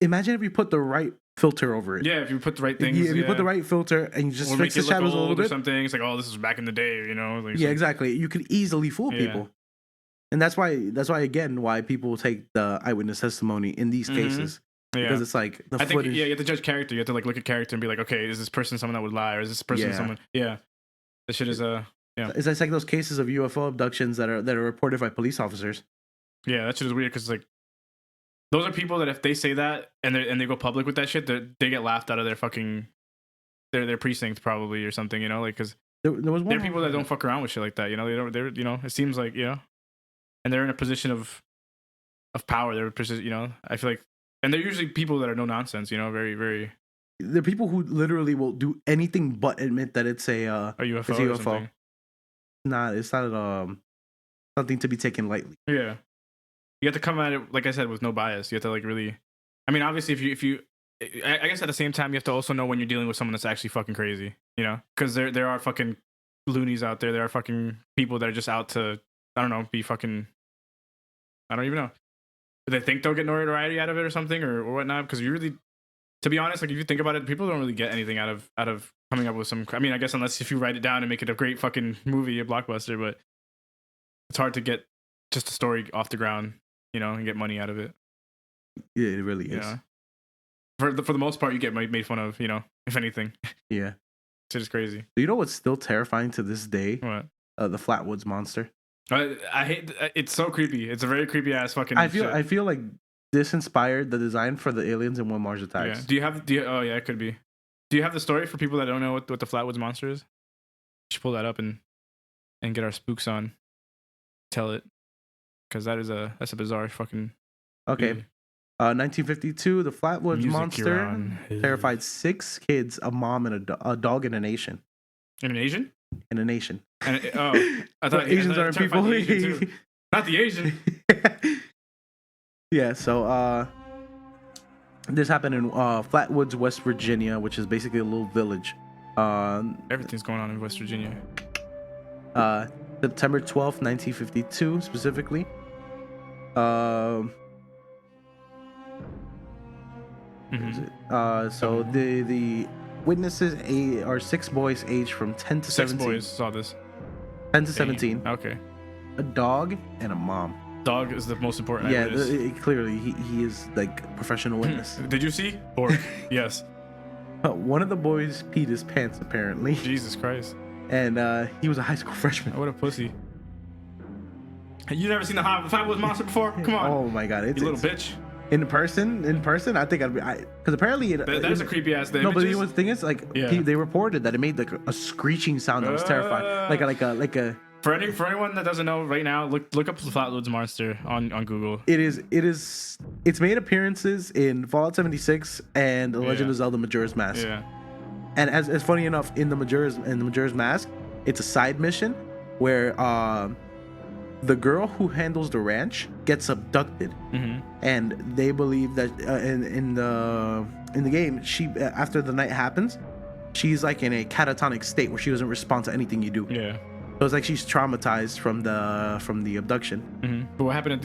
imagine if you put the right filter over it. Yeah, if you put the right If things. you put the right filter and you just or fix make the it look shadows a little old or bit. something. It's like, oh, this is back in the day. Like, Yeah, some- exactly. You could easily fool Yeah. people, and that's why again why people take the eyewitness testimony in these Mhm. cases, Yeah. because it's like the I think footage. you have to judge character. You have to like look at character and be like, okay, is this person someone that would lie, or is this person Yeah. someone? Yeah, this shit is It's like those cases of UFO abductions that are reported by police officers. yeah, that shit is weird because like those are people that if they say that and they go public with that shit, they get laughed out of their fucking their precinct probably or something. Like because There was one. there are people that don't fuck around with shit like that. They don't. They're it seems like and they're in a position of power. They're position. I feel like, and they're usually people that are no nonsense. Very very There are people who literally will do anything but admit that it's a a UFO. It's a or UFO. something. it's not something to be taken lightly. Yeah, you have to come at it like I said with no bias. You have to like really. I mean, obviously, if you, I guess at the same time you have to also know when you're dealing with someone that's actually fucking crazy. Because there are fucking loonies out there. There are fucking people that are just out to I don't know be fucking. I don't even know. Do they think they'll get notoriety out of it or something or whatnot? Because you really, to be honest, like if you think about it, people don't really get anything out of coming up with some. I mean, I guess unless if you write it down and make it a great fucking movie, a blockbuster, but it's hard to get just a story off the ground, and get money out of it. Yeah, it really is. Yeah. For the most part, you get made fun of, if anything. Yeah. Shit is crazy. Do you know what's still terrifying to this day? What? The Flatwoods monster. I hate. It's so creepy. It's a very creepy ass fucking. I feel shit. like this inspired the design for the aliens in When Mars Yeah. Attacks. Oh yeah, it could be. Do you have the story for people that don't know what the Flatwoods monster is? You should pull that up and get our spooks on. Tell it, because that's a bizarre fucking. Okay. movie. 1952, the Flatwoods Music monster you're on. terrified 6 kids, a mom, and a dog in a nation. In an Asian? In a nation. And I thought Asians aren't people. The Asian too. Not the Asian. Yeah, so this happened in Flatwoods, West Virginia, which is basically a little village. Everything's going on in West Virginia. September 12th, 1952, specifically. Mhm. So the witnesses are 6 boys aged from 10 to 6 17. boys saw this. 10 to 17. Okay. A dog and a mom. Dog is the most important. Yeah, eyewitness. clearly he is like a professional witness. Did you see? Pork. Yes. One of the boys peed his pants apparently, Jesus Christ. and he was a high school freshman. What a pussy. You never seen the Flatwoods monster before? Come on. Oh my god, You little bitch. In person, I think because apparently That is a creepy ass thing. No, but the thing is, like, Yeah. they reported that it made like a screeching sound that was terrifying, like a For anyone that doesn't know right now, look up the Flatwoods Monster on Google. It's made appearances in Fallout 76 and The Legend of Zelda Majora's Mask. Yeah. And as funny enough, in the Majora's Mask, it's a side mission where the girl who handles the ranch gets abducted, and they believe that in the game, she after the night happens, she's like in a catatonic state where she doesn't respond to anything you do. Yeah. So it's like she's traumatized from the abduction. But what happened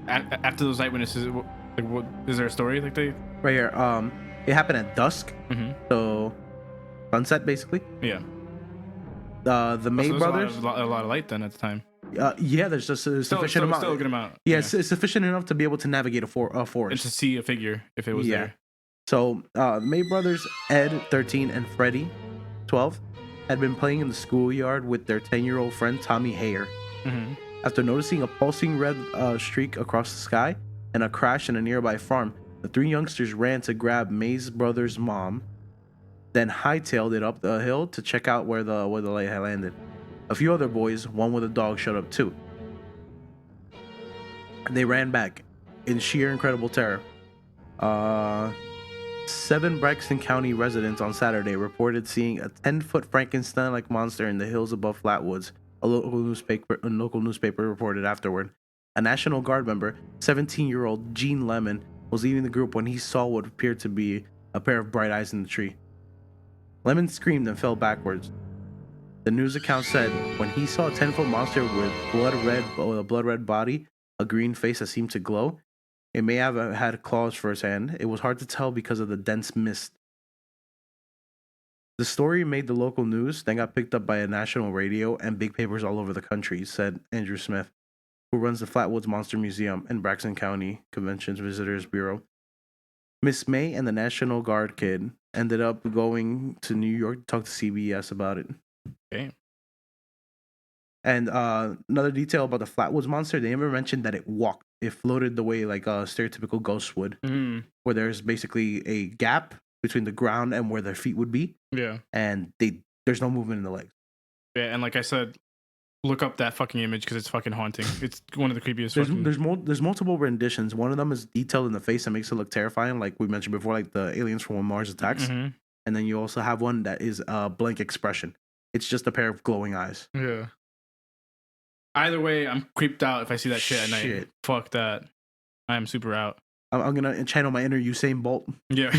after those eyewitnesses? What is there a story like they? Right here, it happened at dusk, so sunset basically. Yeah. The May brothers. A lot of light then at the time. Yeah, there's just a sufficient amount. Still a good amount. Yeah, it's sufficient enough to be able to navigate a forest and to see a figure if it was there. So May brothers Ed, 13, and Freddie, 12, had been playing in the schoolyard with their 10-year-old friend Tommy Hayer. After noticing a pulsing red streak across the sky and a crash in a nearby farm, the three youngsters ran to grab May's brother's mom, then hightailed it up the hill to check out where the light had landed. A few other boys, one with a dog, showed up too. They ran back in sheer incredible terror. 7 Braxton County residents on Saturday reported seeing a 10-foot Frankenstein-like monster in the hills above Flatwoods. A local newspaper reported afterward. A National Guard member, 17-year-old Gene Lemon, was leading the group when he saw what appeared to be a pair of bright eyes in the tree. Lemon screamed and fell backwards. The news account said when he saw a 10-foot monster with a blood red body, a green face that seemed to glow, it may have had claws for its hand. It was hard to tell because of the dense mist. The story made the local news, then got picked up by a national radio and big papers all over the country, said Andrew Smith, who runs the Flatwoods Monster Museum and Braxton County Conventions Visitors Bureau. Miss May and the National Guard kid ended up going to New York to talk to CBS about it. Okay. And another detail about the Flatwoods Monster, they never mentioned that it walked. It floated the way like a stereotypical ghost would, where there's basically a gap between the ground and where their feet would be. Yeah. And there's no movement in the legs. Yeah, and like I said, look up that fucking image because it's fucking haunting. It's one of the creepiest. There's multiple renditions. One of them is detailed in the face that makes it look terrifying, like we mentioned before, like the aliens from When Mars Attacks. And then you also have one that is a blank expression. It's just a pair of glowing eyes. Yeah. Either way, I'm creeped out if I see that shit at night. Fuck that. I am super out. I'm gonna channel my inner Usain Bolt. Yeah.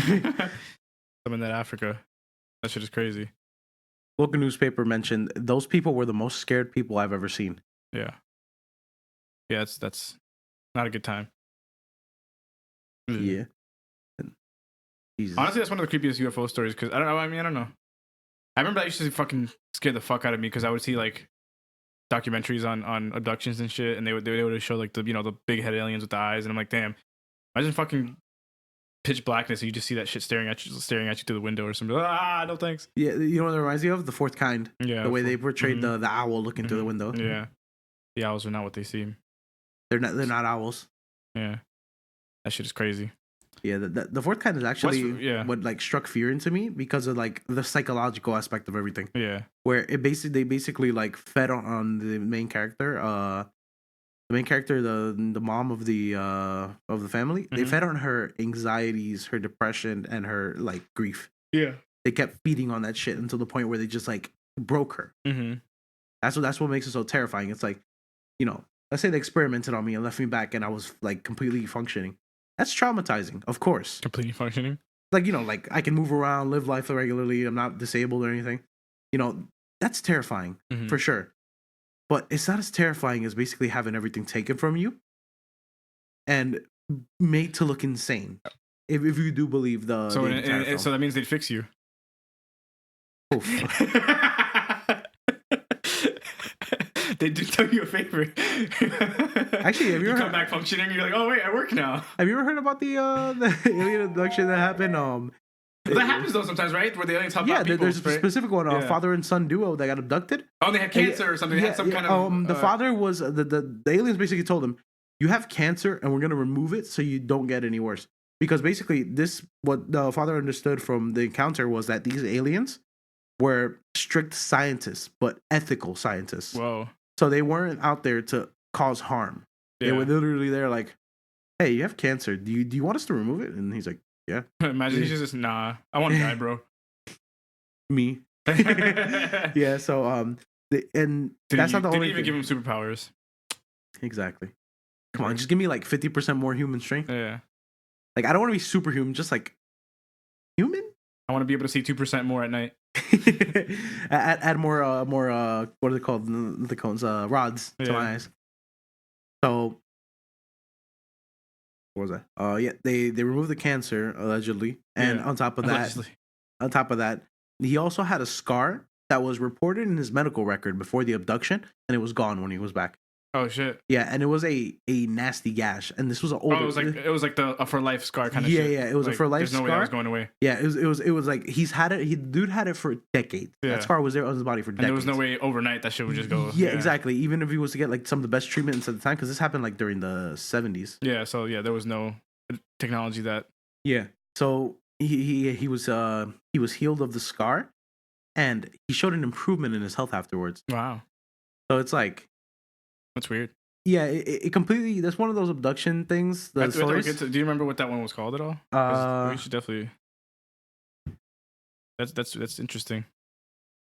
I'm in that Africa. That shit is crazy. Local newspaper mentioned those people were the most scared people I've ever seen. Yeah. Yeah, that's not a good time. Yeah. Jesus. Honestly, that's one of the creepiest UFO stories because I don't know. I remember that used to fucking scare the fuck out of me because I would see like documentaries on abductions and shit, and they would show like the big head aliens with the eyes, and I'm like, damn, imagine fucking pitch blackness and you just see that shit staring at you through the window or something. No thanks. Yeah, you know what it reminds me of? The Fourth Kind. Yeah, the way they portrayed the owl looking through the window. Yeah, the owls are not what they seem. They're not owls. Yeah, that shit is crazy. Yeah, the Fourth Kind is actually what like struck fear into me because of like the psychological aspect of everything. Yeah, where they basically like fed on the main character. The main character, the mom of the family, they fed on her anxieties, her depression, and her like grief. Yeah, they kept feeding on that shit until the point where they just like broke her. That's what makes it so terrifying. It's like, let's say they experimented on me and left me back, and I was like completely functioning. That's traumatizing, of course. Completely functioning. Like, like I can move around, live life regularly. I'm not disabled or anything. That's terrifying for sure. But it's not as terrifying as basically having everything taken from you and made to look insane. If you do believe so that means they'd fix you. Oof. They do tell you a favor. Actually, have you ever come back functioning? You're like, oh wait, I work now. Have you ever heard about the alien abduction that happened? That happens though sometimes, right? Where the aliens help out people. There's a specific one, father and son duo that got abducted. Oh, they had cancer or something. They had some kind of. The father was the aliens basically told him, "You have cancer, and we're gonna remove it so you don't get any worse." Because basically, what the father understood from the encounter was that these aliens were strict scientists, but ethical scientists. Whoa. So they weren't out there to cause harm. Yeah. They were literally there like, hey, you have cancer. Do you want us to remove it? And he's like, yeah. Imagine he's just nah. I want to die, bro. Me. Yeah. So and that's not the only Didn't even thing. give him superpowers. Exactly. Come on, just give me like 50% more human strength. Yeah. Like I don't want to be superhuman, just like human. I want to be able to see 2% more at night. add more what are they called? The cones, rods to my eyes. So what was that? Yeah, they removed the cancer allegedly, and on top of that, he also had a scar that was reported in his medical record before the abduction, and it was gone when he was back. Oh shit! Yeah, and it was a nasty gash, and this was an older. Oh, it was like the for life scar kind of shit. Yeah, it was like, a for life scar. There's no way that was going away. Yeah, it was like he's had it. The dude had it for decades. Yeah. That scar was there on his body for decades. And there was no way overnight that shit would just go. Yeah, exactly. Even if he was to get like some of the best treatments at the time, because this happened like during the 70s. Yeah, so there was no technology that. Yeah, so he was healed of the scar, and he showed an improvement in his health afterwards. Wow. So it's like, that's weird. Yeah, it completely. That's one of those abduction things. Do you remember what that one was called at all? We should definitely. That's interesting.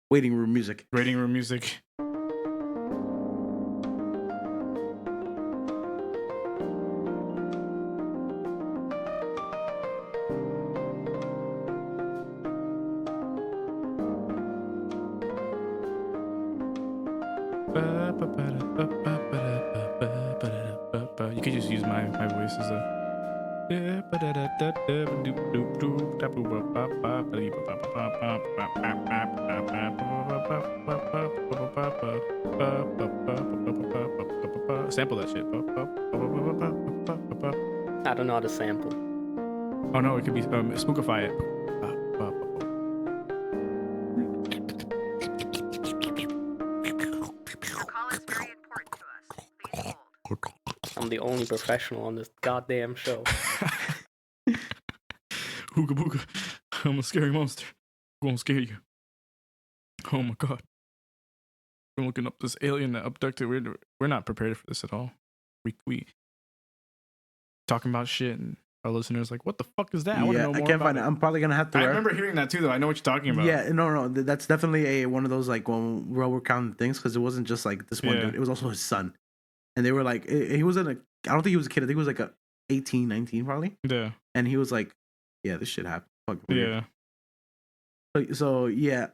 Waiting room music. Waiting room music. You could just use my voice as a. Sample that shit. I don't know how to sample. Oh no, it could be spookify it. I'm the only professional on this goddamn show. Ooga booga. I'm a scary monster. I'm gonna scare you. Oh my god. We're looking up this alien that abducted. We're not prepared for this at all. We talking about shit and our listeners like, what the fuck is that? I want to know more. I can't find it. I'm probably gonna have to. I remember hearing that too, though. I know what you're talking about. Yeah, no, that's definitely one of those like when we're counting things, because it wasn't just like this one dude. It was also his son, and they were like, he was I don't think he was a kid. I think he was like 18, 19 probably. Yeah. And he was like, yeah, this shit happened. Fuck weird. Yeah. So yeah,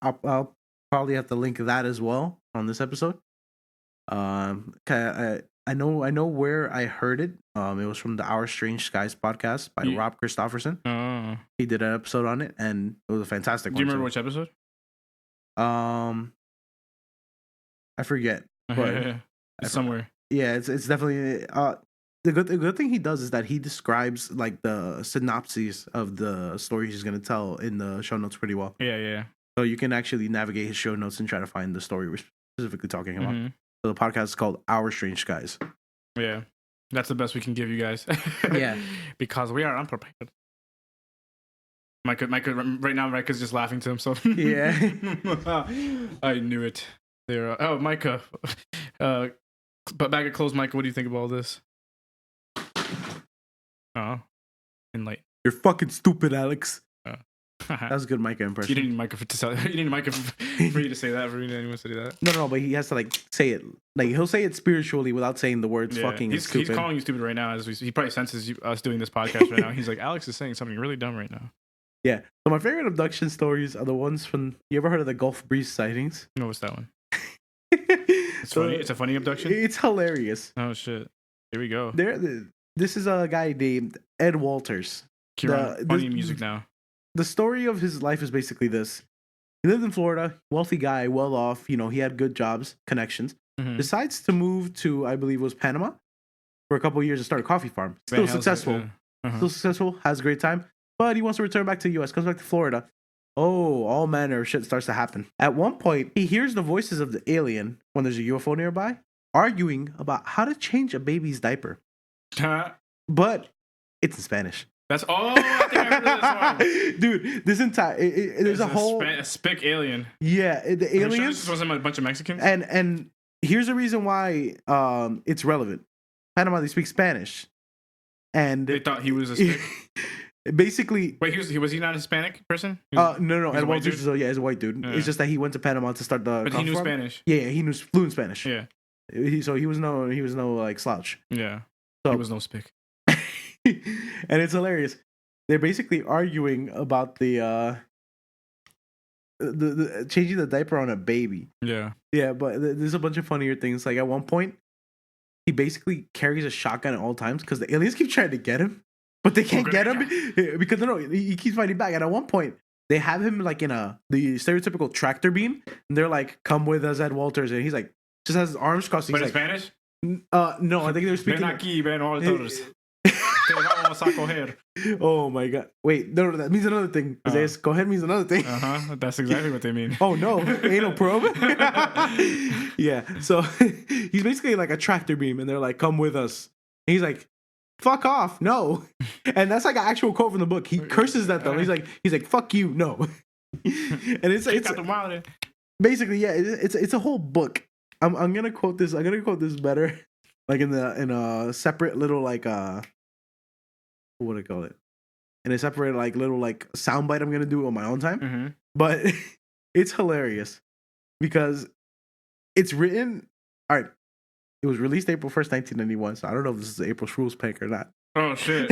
I'll probably have to link that as well on this episode. I know where I heard it. It was from the Our Strange Skies podcast by Rob Christofferson. Oh. He did an episode on it, and it was a fantastic one. Do you remember which episode? I forget. But somewhere. Yeah, it's definitely the good thing he does is that he describes like the synopses of the story he's gonna tell in the show notes pretty well. Yeah. So you can actually navigate his show notes and try to find the story we're specifically talking about. Mm-hmm. So the podcast is called Our Strange Skies. Yeah, that's the best we can give you guys. Yeah, because we are unprepared. Micah, right now, Micah's just laughing to himself. Yeah, I knew it. There. Oh, Micah. But bag of clothes, Micah. What do you think about all this? Oh, enlighten. You're fucking stupid, Alex. That was a good Micah impression. You didn't need Micah for you to say that. For me to anyone to say that. No, but he has to like say it. Like he'll say it spiritually without saying the words fucking. He's calling you stupid right now. He probably senses us doing this podcast right now. He's like, Alex is saying something really dumb right now. Yeah. So my favorite abduction stories are the ones from. You ever heard of the Gulf Breeze sightings? No, what's that one? It's funny. It's a funny abduction. It's hilarious. Oh shit! Here we go. This is a guy named Ed Walters. Funny music now. The story of his life is basically this. He lived in Florida, wealthy guy, well off, he had good jobs, connections. Mm-hmm. Decides to move to, I believe it was Panama, for a couple of years to start a coffee farm. Still successful. Still successful, has a great time, but he wants to return back to the US, comes back to Florida. Oh, all manner of shit starts to happen. At one point, he hears the voices of the alien, when there's a UFO nearby, arguing about how to change a baby's diaper. But it's in Spanish. That's I think I heard of this one. Dude, this entire there's a whole a spick alien. yeah the I'm sure aliens this wasn't a bunch of Mexicans. and here's the reason why it's relevant. Panama, they speak Spanish, and They thought he was a spick. basically. Wait, was he not a Hispanic person? He was- No, he's a Ed white Walters dude? he's a white dude. Yeah. It's just that he went to Panama to start the. But he knew farm. Spanish. Yeah, he knew fluent Spanish. Yeah, So he was no like slouch. yeah. So- He was no spick. And it's hilarious. They're basically arguing about the changing the diaper on a baby. Yeah. Yeah, but there's a bunch of funnier things. Like at one point, he basically carries a shotgun at all times because the aliens keep trying to get him, but they can't get him because no, he keeps fighting back. And at one point, they have him like in the stereotypical tractor beam, and they're like, "Come with us, Ed Walters," and he's like, just has his arms crossed. But He's in like, Spanish? No, I think they're speaking. Ven aquí, ven Walters. Te vamos a coger. Oh my god! Wait, no, that means another thing. Go ahead means another thing. That's exactly what they mean. Oh no, anal probe. Yeah, so he's basically like a tractor beam, and they're like, "Come with us." And he's like, "Fuck off, no." And that's like an actual quote from the book. He curses at them. He's like, "Fuck you, no." And it's basically yeah, it's a whole book. I'm gonna quote this. I'm gonna quote this better, like in a separate little like what do I call it? In a separate like little like soundbite I'm gonna do on my own time. Mm-hmm. But it's hilarious because it's written. All right, it was released April 1st, 1991. So I don't know if this is April Fool's prank or not. Oh shit!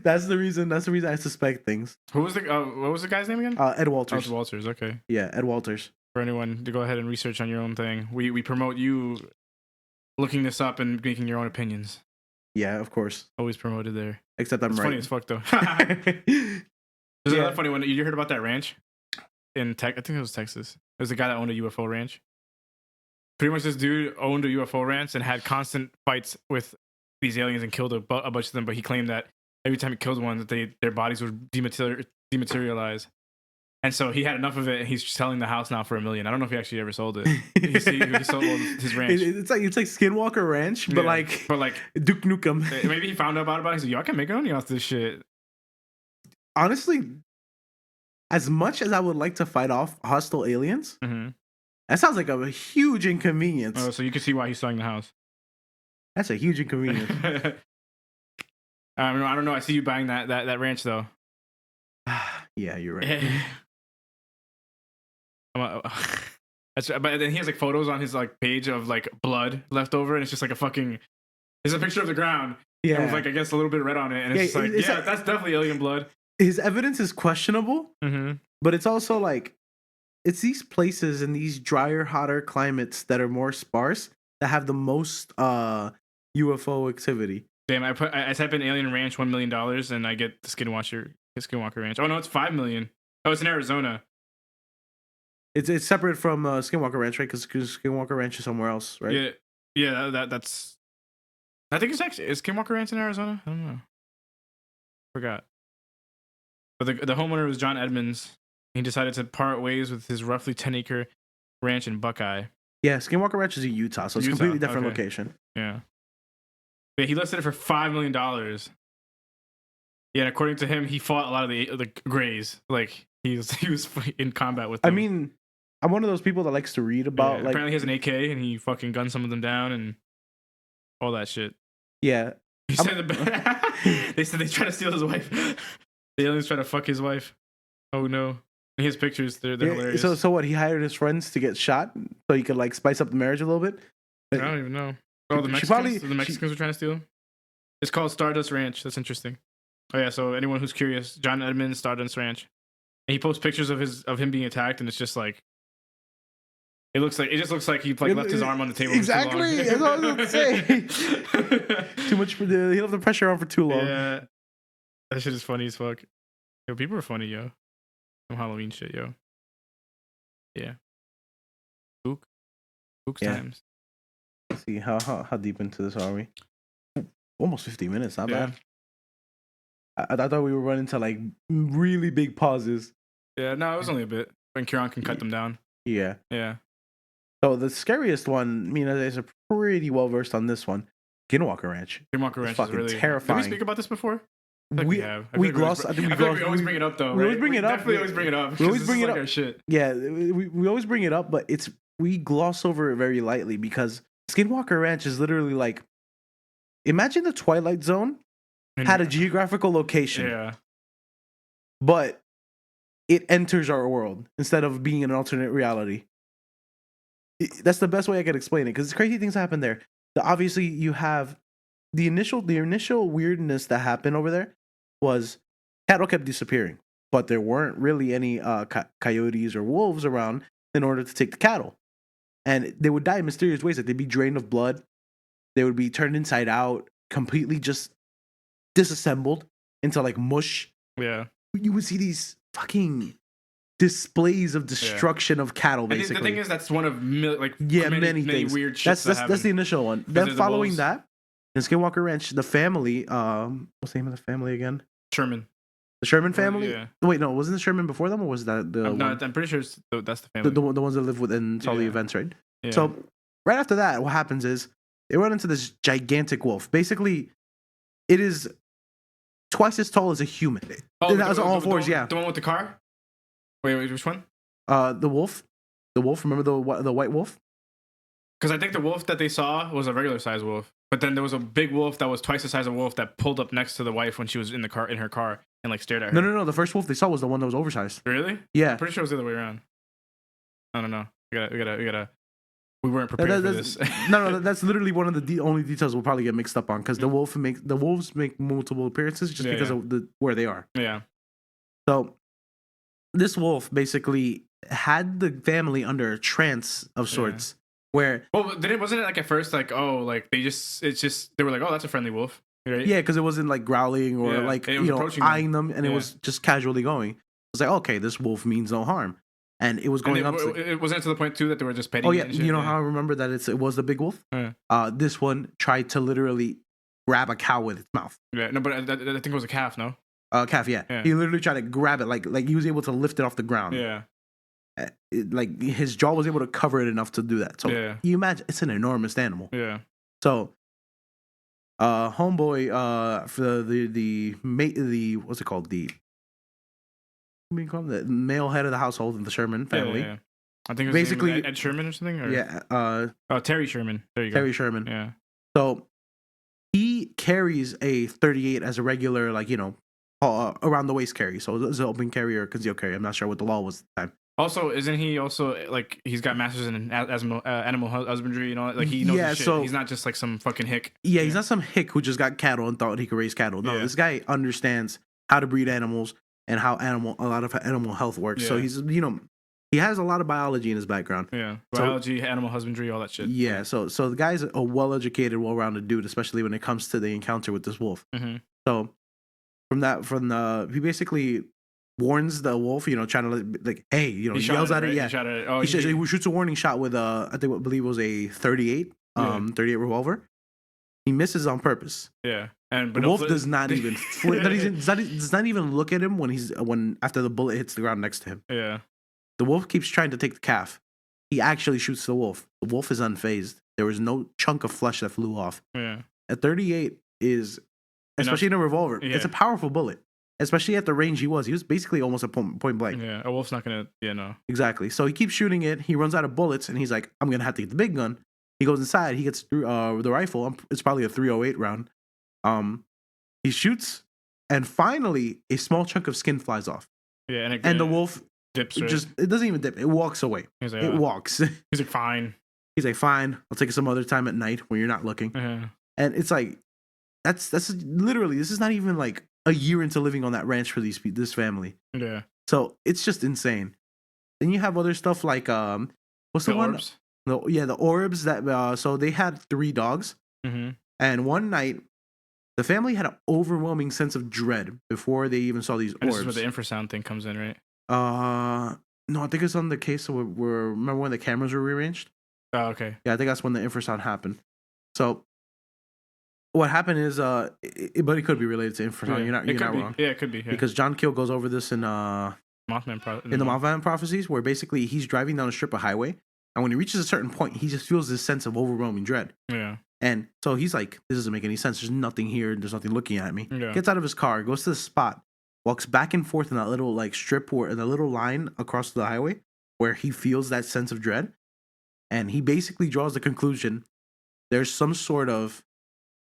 That's the reason I suspect things. Who was what was the guy's name again? Ed Walters. Oh, Walters. Okay. Yeah, Ed Walters. For anyone to go ahead and research on your own thing, we promote you looking this up and making your own opinions. Yeah, of course. Always promoted there. Except I'm It's right. funny as fuck though. There's another funny one. You heard about that ranch in I think it was Texas. It was the guy that owned a UFO ranch. Pretty much, this dude owned a UFO ranch and had constant fights with these aliens and killed a bunch of them. But he claimed that every time he killed one, that their bodies would dematerialize. And so he had enough of it, and he's selling the house now for $1 million. I don't know if he actually ever sold it. He sold his ranch. It's like Skinwalker Ranch, but like Duke Nukem. Maybe he found out about it. He's like, "Yo, I can make money off this shit." Honestly, as much as I would like to fight off hostile aliens, that sounds like a huge inconvenience. Oh, so you can see why he's selling the house. That's a huge inconvenience. I don't know. I see you buying that ranch though. Yeah, you're right. But then he has like photos on his like page of like blood left over, and it's just like it's a picture of the ground. Yeah, and with like I guess a little bit of red on it, and it's just like that's definitely alien blood. His evidence is questionable, but it's also like it's these places in these drier, hotter climates that are more sparse that have the most UFO activity. Damn, I type in alien ranch $1 million, and I get the Skinwalker Ranch. Oh no, it's $5 million. Oh, it's in Arizona. It's separate from Skinwalker Ranch, right? Because Skinwalker Ranch is somewhere else, right? Yeah. That's. I think it's actually is Skinwalker Ranch in Arizona. I don't know. Forgot. But the homeowner was John Edmonds. He decided to part ways with his roughly 10-acre ranch in Buckeye. Yeah, Skinwalker Ranch is in Utah, so it's a completely different location. Yeah. But he listed it for $5 million. Yeah, and according to him, he fought a lot of the Greys. Like he was in combat with them. I mean, I'm one of those people that likes to read about like apparently he has an AK and he fucking gunned some of them down and all that shit. Yeah. He said they said they try to steal his wife. The aliens try to fuck his wife. Oh no. And he has pictures. They're hilarious. So what? He hired his friends to get shot so he could like spice up the marriage a little bit. I don't even know. Oh, the Mexicans were trying to steal him. It's called Stardust Ranch. That's interesting. Oh yeah. So anyone who's curious, John Edmonds, Stardust Ranch, and he posts pictures of him being attacked, and it's just like it just looks like he like left his arm on the table. Exactly. For too long. That's what I was gonna say. Too much he left the pressure on for too long. Yeah. That shit is funny as fuck. Yo, people are funny, yo. Some Halloween shit, yo. Yeah. Spook times. Let's see how deep into this are we? Almost 50 minutes. Not bad. I thought we were running to like really big pauses. Yeah, no, it was only a bit. When Kieran can cut them down. Yeah. Yeah. So the scariest one, Mina is pretty well versed on this one. Skinwalker Ranch. Skinwalker Ranch is really terrifying. Did we speak about this before? I feel like we we have. we gloss. I think we I feel like gloss. we always bring it up though. we always right? bring it up. Definitely always bring it up. We always 'cause bring this it is like up. our shit. Yeah, we always bring it up, but we gloss over it very lightly because Skinwalker Ranch is literally like, imagine the Twilight Zone had a geographical location, Yeah. but it enters our world instead of being an alternate reality. That's the best way I could explain it because crazy things happen there. Obviously, you have the initial weirdness that happened over there was cattle kept disappearing, but there weren't really any coyotes or wolves around in order to take the cattle, and they would die in mysterious ways. Like they'd be drained of blood, they would be turned inside out, completely just disassembled into like mush. Yeah. You would see these fucking displays of destruction of cattle, basically. The thing is, that's one of many things. Weird shit. That's the initial one. Then following wolves. that, in Skinwalker Ranch, the family, what's the name of the family again? Sherman. The Sherman family? Yeah. Wait, no, wasn't the Sherman before them, or was that the I'm pretty sure that's the family. the ones that live within all the events, right? Yeah. So right after that, what happens is they run into this gigantic wolf. Basically, it is twice as tall as a human. And that was on all fours, yeah. The one with the car? Wait, which one? The wolf. The wolf, remember the white wolf? Because I think the wolf that they saw was a regular size wolf. But then there was a big wolf that was twice the size of a wolf that pulled up next to the wife when she was in her car and like stared at her. No. The first wolf they saw was the one that was oversized. Really? Yeah. I'm pretty sure it was the other way around. I don't know. We weren't prepared for this. No, that's literally one of the only details we'll probably get mixed up on because the wolves make multiple appearances just because of where they are. Yeah. So this wolf basically had the family under a trance of sorts where wasn't it like at first like they were like, oh, that's a friendly wolf, right? Yeah, because it wasn't like growling or like eyeing them, and it was just casually going. It was like, okay, this wolf means no harm, and it was going up. It wasn't to the point too that they were just petting. Oh yeah, and shit? you know how I remember that it was the big wolf. Yeah. This one tried to literally grab a cow with its mouth. Yeah, no, but I think it was a calf. No. Calf, yeah. He literally tried to grab it, like he was able to lift it off the ground. Yeah. Like his jaw was able to cover it enough to do that. So you imagine it's an enormous animal. Yeah. So, homeboy, for the what's it called? The male head of the household in the Sherman family. Yeah. I think it was basically Ed Sherman or something. Or? Yeah. Terry Sherman. There you go. Terry Sherman. Yeah. So he carries a 38 as a regular, around the waist carry. So it's an open carry or concealed carry. I'm not sure what the law was at the time. Also, isn't he also like he's got masters in animal husbandry and all that? Like he knows his shit. So he's not just like some fucking hick. Yeah, he's not some hick who just got cattle and thought he could raise cattle. No, this guy understands how to breed animals and how a lot of animal health works. So he's he has a lot of biology in his background. Yeah, biology, animal husbandry, all that shit. Yeah, so the guy's a well-educated, well-rounded dude, especially when it comes to the encounter with this wolf. Mm-hmm. So he basically warns the wolf, trying to hey, he yells at it. Yeah, he shot at it. He shoots a warning shot with I believe it was a 38, 38 revolver. He misses on purpose. Yeah, but the wolf does not even does not even look at him when after the bullet hits the ground next to him. Yeah, the wolf keeps trying to take the calf. He actually shoots the wolf. The wolf is unfazed. There was no chunk of flesh that flew off. Yeah, a 38 is, especially in a revolver, it's a powerful bullet. Especially at the range he was basically almost a point blank. Yeah, a wolf's not gonna. Yeah, no. Exactly. So he keeps shooting it. He runs out of bullets, and he's like, "I'm gonna have to get the big gun." He goes inside. He gets the rifle. It's probably a 308 round. He shoots, and finally, a small chunk of skin flies off. Yeah, and the wolf dips. It doesn't even dip. It walks away. He's like, it walks. He's like, fine. He's like, fine. I'll take it some other time at night when you're not looking. And it's like, that's literally. This is not even like a year into living on that ranch for this family. Yeah. So it's just insane. Then you have other stuff like what's the one? Orbs? The orbs that so they had 3 dogs. Mm-hmm. And one night the family had an overwhelming sense of dread before they even saw these orbs. This is where the infrasound thing comes in, right? No, I think it's on the case where remember when the cameras were rearranged? Oh, okay. Yeah, I think that's when the infrasound happened. So what happened is, but it could be related to infrasound. Yeah. You're not wrong. Yeah, it could be. Yeah. Because John Keel goes over this in the Mothman Prophecies, where basically he's driving down a strip of highway, and when he reaches a certain point, he just feels this sense of overwhelming dread. Yeah. And so he's like, this doesn't make any sense. There's nothing here. There's nothing looking at me. Yeah. Gets out of his car, goes to the spot, walks back and forth in that little like strip where the little line across the highway where he feels that sense of dread. And he basically draws the conclusion there's some sort of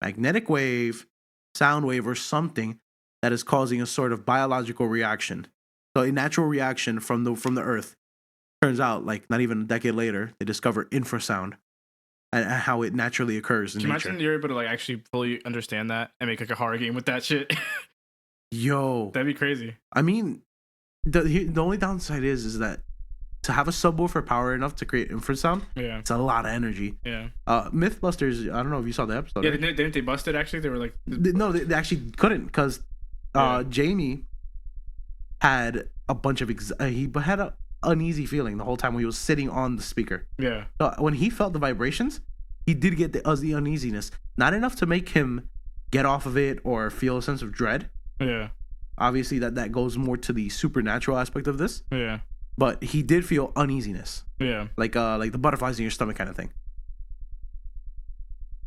magnetic wave, sound wave, or something that is causing a sort of biological reaction. So a natural reaction from the Earth. Turns out, like not even a decade later, they discover infrasound and how it naturally occurs in Can you nature. imagine you're able to like actually fully understand that and make like a horror game with that shit? Yo, That'd be crazy. I mean, the only downside is that to have a subwoofer power enough to create infrasound, Yeah. it's a lot of energy. Yeah. Mythbusters, I don't know if you saw the episode. Yeah. right? Didn't they bust it actually? They were like, No, they actually couldn't because Yeah. Jamie had a bunch of he had an uneasy feeling the whole time when he was sitting on the speaker. yeah. So when he felt the vibrations, he did get the uneasiness. Not enough to make him get off of it or feel a sense of dread. Yeah. Obviously, that goes more to the supernatural aspect of this. Yeah. But he did feel uneasiness, Yeah. like the butterflies in your stomach kind of thing.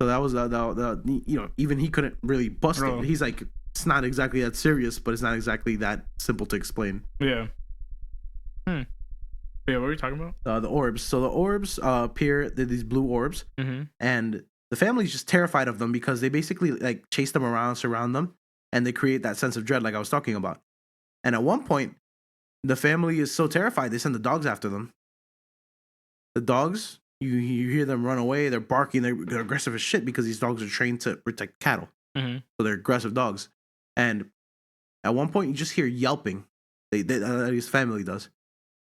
So that was the even he couldn't really bust Bro. it. He's like, it's not exactly that serious, but it's not exactly that simple to explain. Yeah. Yeah. What were we talking about? The orbs. So the orbs appear. They're these blue orbs, Mm-hmm. and the family's just terrified of them because they basically like chase them around, surround them, and they create that sense of dread, like I was talking about. And at one point, the family is so terrified they send the dogs after them. The dogs, you hear them run away. They're barking. They're aggressive as shit because these dogs are trained to protect cattle. Mm-hmm. So they're aggressive dogs. And at one point, you just hear yelping. They at least family does,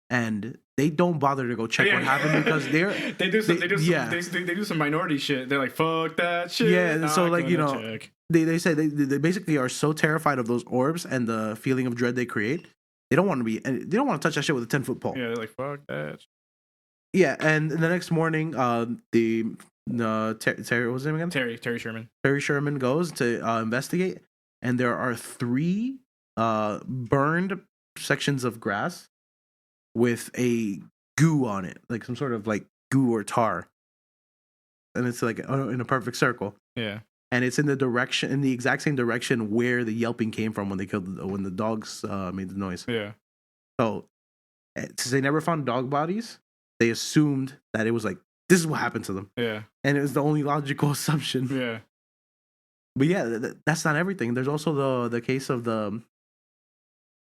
and they don't bother to go check what happened because they do some minority shit. They're like, fuck that shit. Yeah, Not so, like, you gonna know, check. they say they basically are so terrified of those orbs and the feeling of dread they create. They don't want to touch that shit with a 10-foot pole. Yeah, they're like, fuck that. Yeah, and the next morning, Terry, what's his name again? Terry Sherman. Terry Sherman goes to investigate, and there are 3 burned sections of grass with a goo on it, like some sort of like goo or tar, and it's like in a perfect circle, Yeah. and it's in the exact same direction where the yelping came from when the dogs made the noise. Yeah. So since they never found dog bodies, they assumed that it was like this is what happened to them, Yeah. and it was the only logical assumption. Yeah. But yeah, that's not everything. There's also the case of the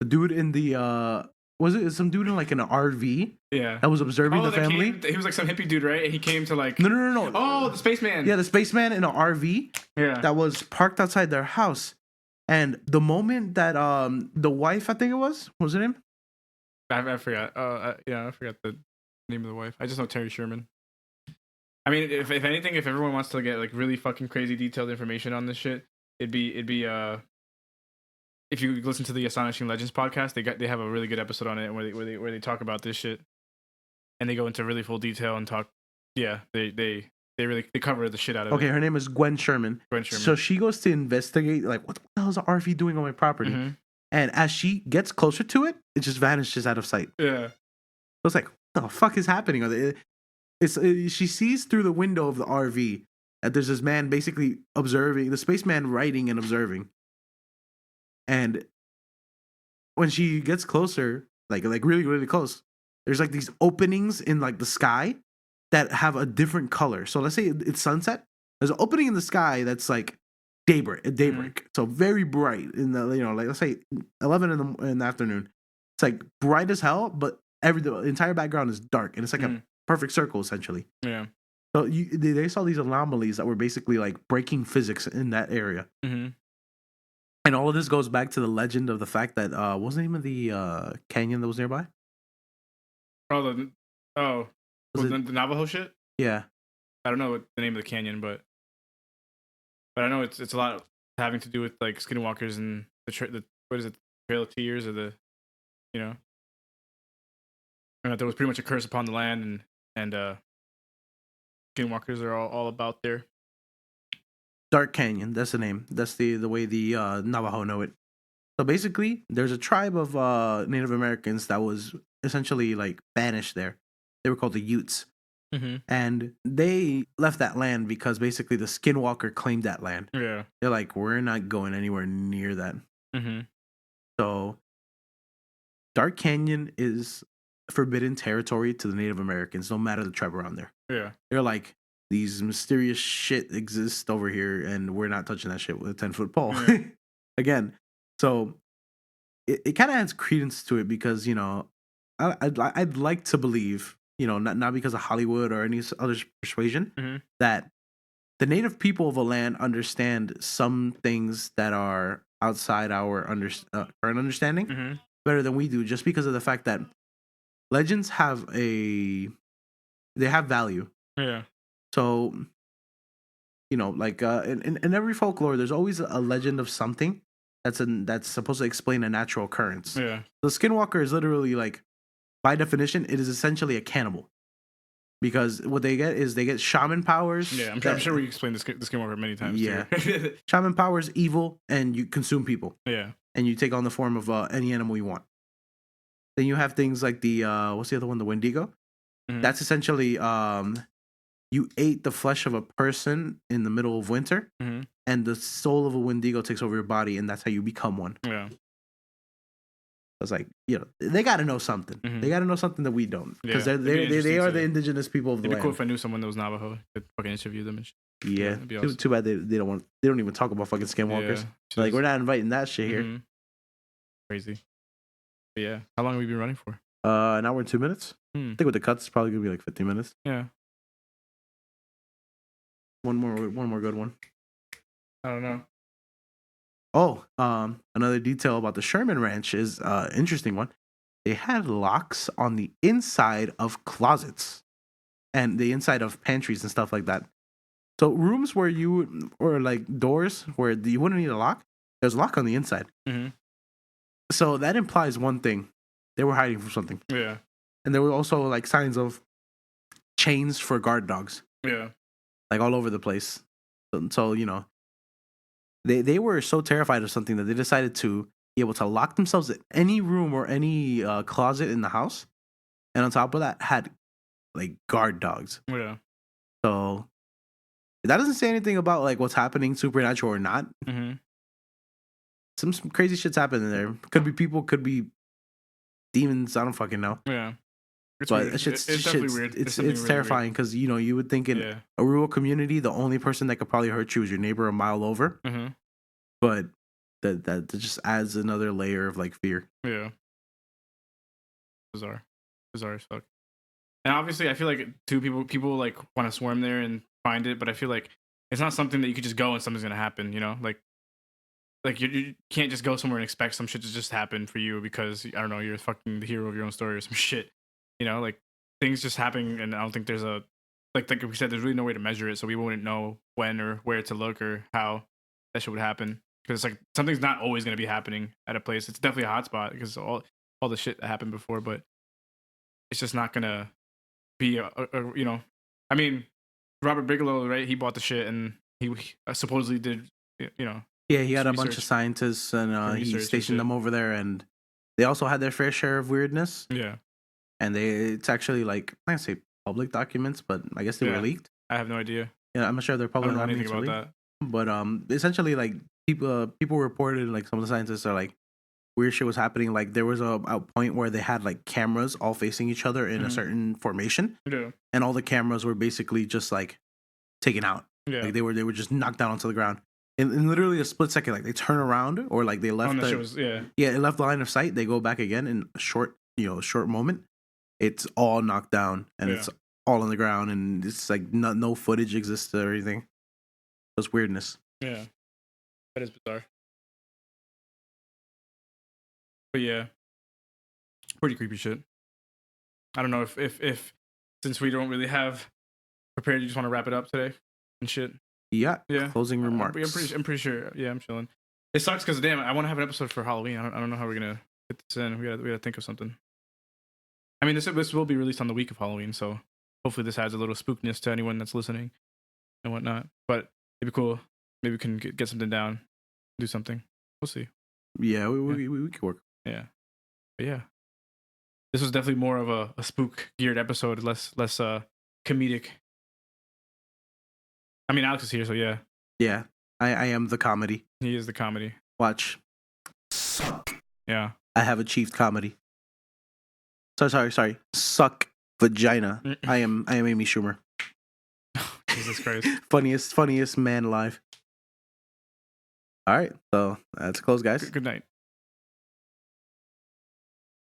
dude in the was it some dude in like an RV Yeah. that was observing the family? He was like some hippie dude, right? And he came to like. No. Oh, the spaceman. Yeah, the spaceman in an RV Yeah. that was parked outside their house. And the moment that the wife, I think it was her name? I forgot. I forgot the name of the wife. I just know Terry Sherman. I mean, if anything, if everyone wants to get like really fucking crazy detailed information on this shit, it'd be if you listen to the Astonishing Legends podcast, they have a really good episode on it where they talk about this shit, and they go into really full detail and talk. Yeah, they cover the shit out of Okay, it. her name is Gwen Sherman. Gwen Sherman. So she goes to investigate, like, what the hell is the RV doing on my property? Mhm. And as she gets closer to it, it just vanishes out of sight. Yeah. So it's like, what the fuck is happening? She sees through the window of the RV that there's this man basically observing, the spaceman writing and observing. And when she gets closer, like really, really close, there's like these openings in like the sky that have a different color. So let's say it's sunset. There's an opening in the sky that's like daybreak. So very bright in the, like let's say 11 in the afternoon. It's like bright as hell, but the entire background is dark, and it's like a perfect circle essentially. Yeah. So they saw these anomalies that were basically like breaking physics in that area. Mm-hmm. And all of this goes back to the legend of the fact that what was the name of the canyon that was nearby? The Navajo shit. Yeah. I don't know what the name of the canyon, but I know it's a lot having to do with like skinwalkers and the what is it, Trail of Tears, or the, and that there was pretty much a curse upon the land, and skinwalkers are all about there. Dark Canyon, that's the name. That's the way the Navajo know it. So basically, there's a tribe of Native Americans that was essentially like banished there. They were called the Utes. Mm-hmm. And they left that land because basically the Skinwalker claimed that land. Yeah. They're like, we're not going anywhere near that. Mm-hmm. So Dark Canyon is forbidden territory to the Native Americans, no matter the tribe around there. Yeah. They're like, these mysterious shit exists over here, and we're not touching that shit with a 10-foot pole. Yeah. Again, so it kind of adds credence to it because, you know, I'd like to believe, you know, not because of Hollywood or any other persuasion, Mm-hmm. that the native people of a land understand some things that are outside our current understanding Mm-hmm. better than we do, just because of the fact that legends have they have value. Yeah. So, you know, like in every folklore, there's always a legend of something that's supposed to explain a natural occurrence. Yeah. The Skinwalker is literally like, by definition, it is essentially a cannibal. Because what they get is they get shaman powers. Yeah, I'm sure we explained this Skinwalker many times. Yeah. Too. Shaman powers, evil, and you consume people. Yeah. And you take on the form of any animal you want. Then you have things like the what's the other one? The Wendigo. Mhm. That's essentially you ate the flesh of a person in the middle of winter, Mhm. and the soul of a Wendigo takes over your body, and that's how you become one. Yeah. It's like, you know, they got to know something. Mhm. They got to know something that we don't, because Yeah, it'd be they interesting are to- the indigenous people of the It'd be cool land. if I knew someone that was Navajo. Could fucking interview them and shit. Yeah, it'd be too, awesome. too bad they don't even talk about fucking skinwalkers. Yeah, Like, we're not inviting that shit here. Mhm. Crazy. But yeah. How long have we been running for? An hour and 2 minutes. Hmm. I think with the cuts, it's probably gonna be like 15 minutes. Yeah. One more good one. I don't know. Oh, another detail about the Sherman Ranch is interesting one. They had locks on the inside of closets and the inside of pantries and stuff like that. So rooms where or like doors where you wouldn't need a lock, there's a lock on the inside. Mm-hmm. So that implies one thing: they were hiding from something, Yeah. and there were also like signs of chains for guard dogs, Yeah. like all over the place. So you know, they were so terrified of something that they decided to be able to lock themselves in any room or any closet in the house, and on top of that, had like guard dogs. Yeah. So that doesn't say anything about like what's happening, supernatural or not. Mm-hmm. Some crazy shit's happening there. Could be people, could be demons. I don't fucking know. Yeah. It's But weird. that shit's, It's definitely weird. It's something really terrifying because you know you would think in weird. a rural community the only person that could probably hurt you is your neighbor a mile over. Yeah. Mm-hmm. But that just adds another layer of like fear. Yeah. Bizarre as fuck. And obviously, I feel like people like want to swarm there and find it, but I feel like it's not something that you could just go and something's gonna happen. You know, like you can't just go somewhere and expect some shit to just happen for you because I don't know, you're fucking the hero of your own story or some shit. You know, like things just happen, and I don't think there's a like we said, there's really no way to measure it, so we wouldn't know when or where to look or how that shit would happen. Because like something's not always gonna be happening at a place. It's definitely a hotspot because all the shit that happened before, but it's just not gonna be you know. I mean, Robert Bigelow, right? He bought the shit and he supposedly did, you know. Yeah, he had a bunch Research. of scientists and he Research and stationed them shit. over there, and they also had their fair share of weirdness. Yeah, And it's actually like, I can't say public documents, but I guess they were Yeah. leaked. I have no idea. Yeah, I'm not sure they're I public don't know anything documents. about that. But essentially, like people reported, like some of the scientists are like, weird shit was happening. Like there was a point where they had like cameras all facing each other in a Mhm. certain formation, Yeah, and all the cameras were basically just like taken out. yeah. Like they were just knocked down onto the ground in literally a split second. Like they turn around or like they left that the shit was it left the line of sight. They go back again in a short moment. It's all knocked down and Yeah. it's all on the ground, and it's like no footage exists or anything. It's weirdness. yeah. That is bizarre. But yeah, pretty creepy shit. I don't know if since we don't really have prepared, you just want to wrap it up today and shit. Yeah. Yeah. Closing remarks. I'm pretty sure. Yeah, I'm chilling. It sucks because damn, I want to have an episode for Halloween. I don't know how we're gonna fit this in. We gotta think of something. I mean, this will be released on the week of Halloween, so hopefully this adds a little spookness to anyone that's listening and whatnot. But it'd be cool. Maybe we can get something down, do something. We'll see. Yeah, we could work. Yeah, but yeah, this was definitely more of a spook geared episode, less comedic. I mean, Alex is here, so yeah, Yeah, I am the comedy. he is the comedy. Watch. Yeah. I have achieved comedy. Sorry. Suck vagina. I am Amy Schumer. Jesus Christ. funniest man alive. All right, so that's close, guys. Good night.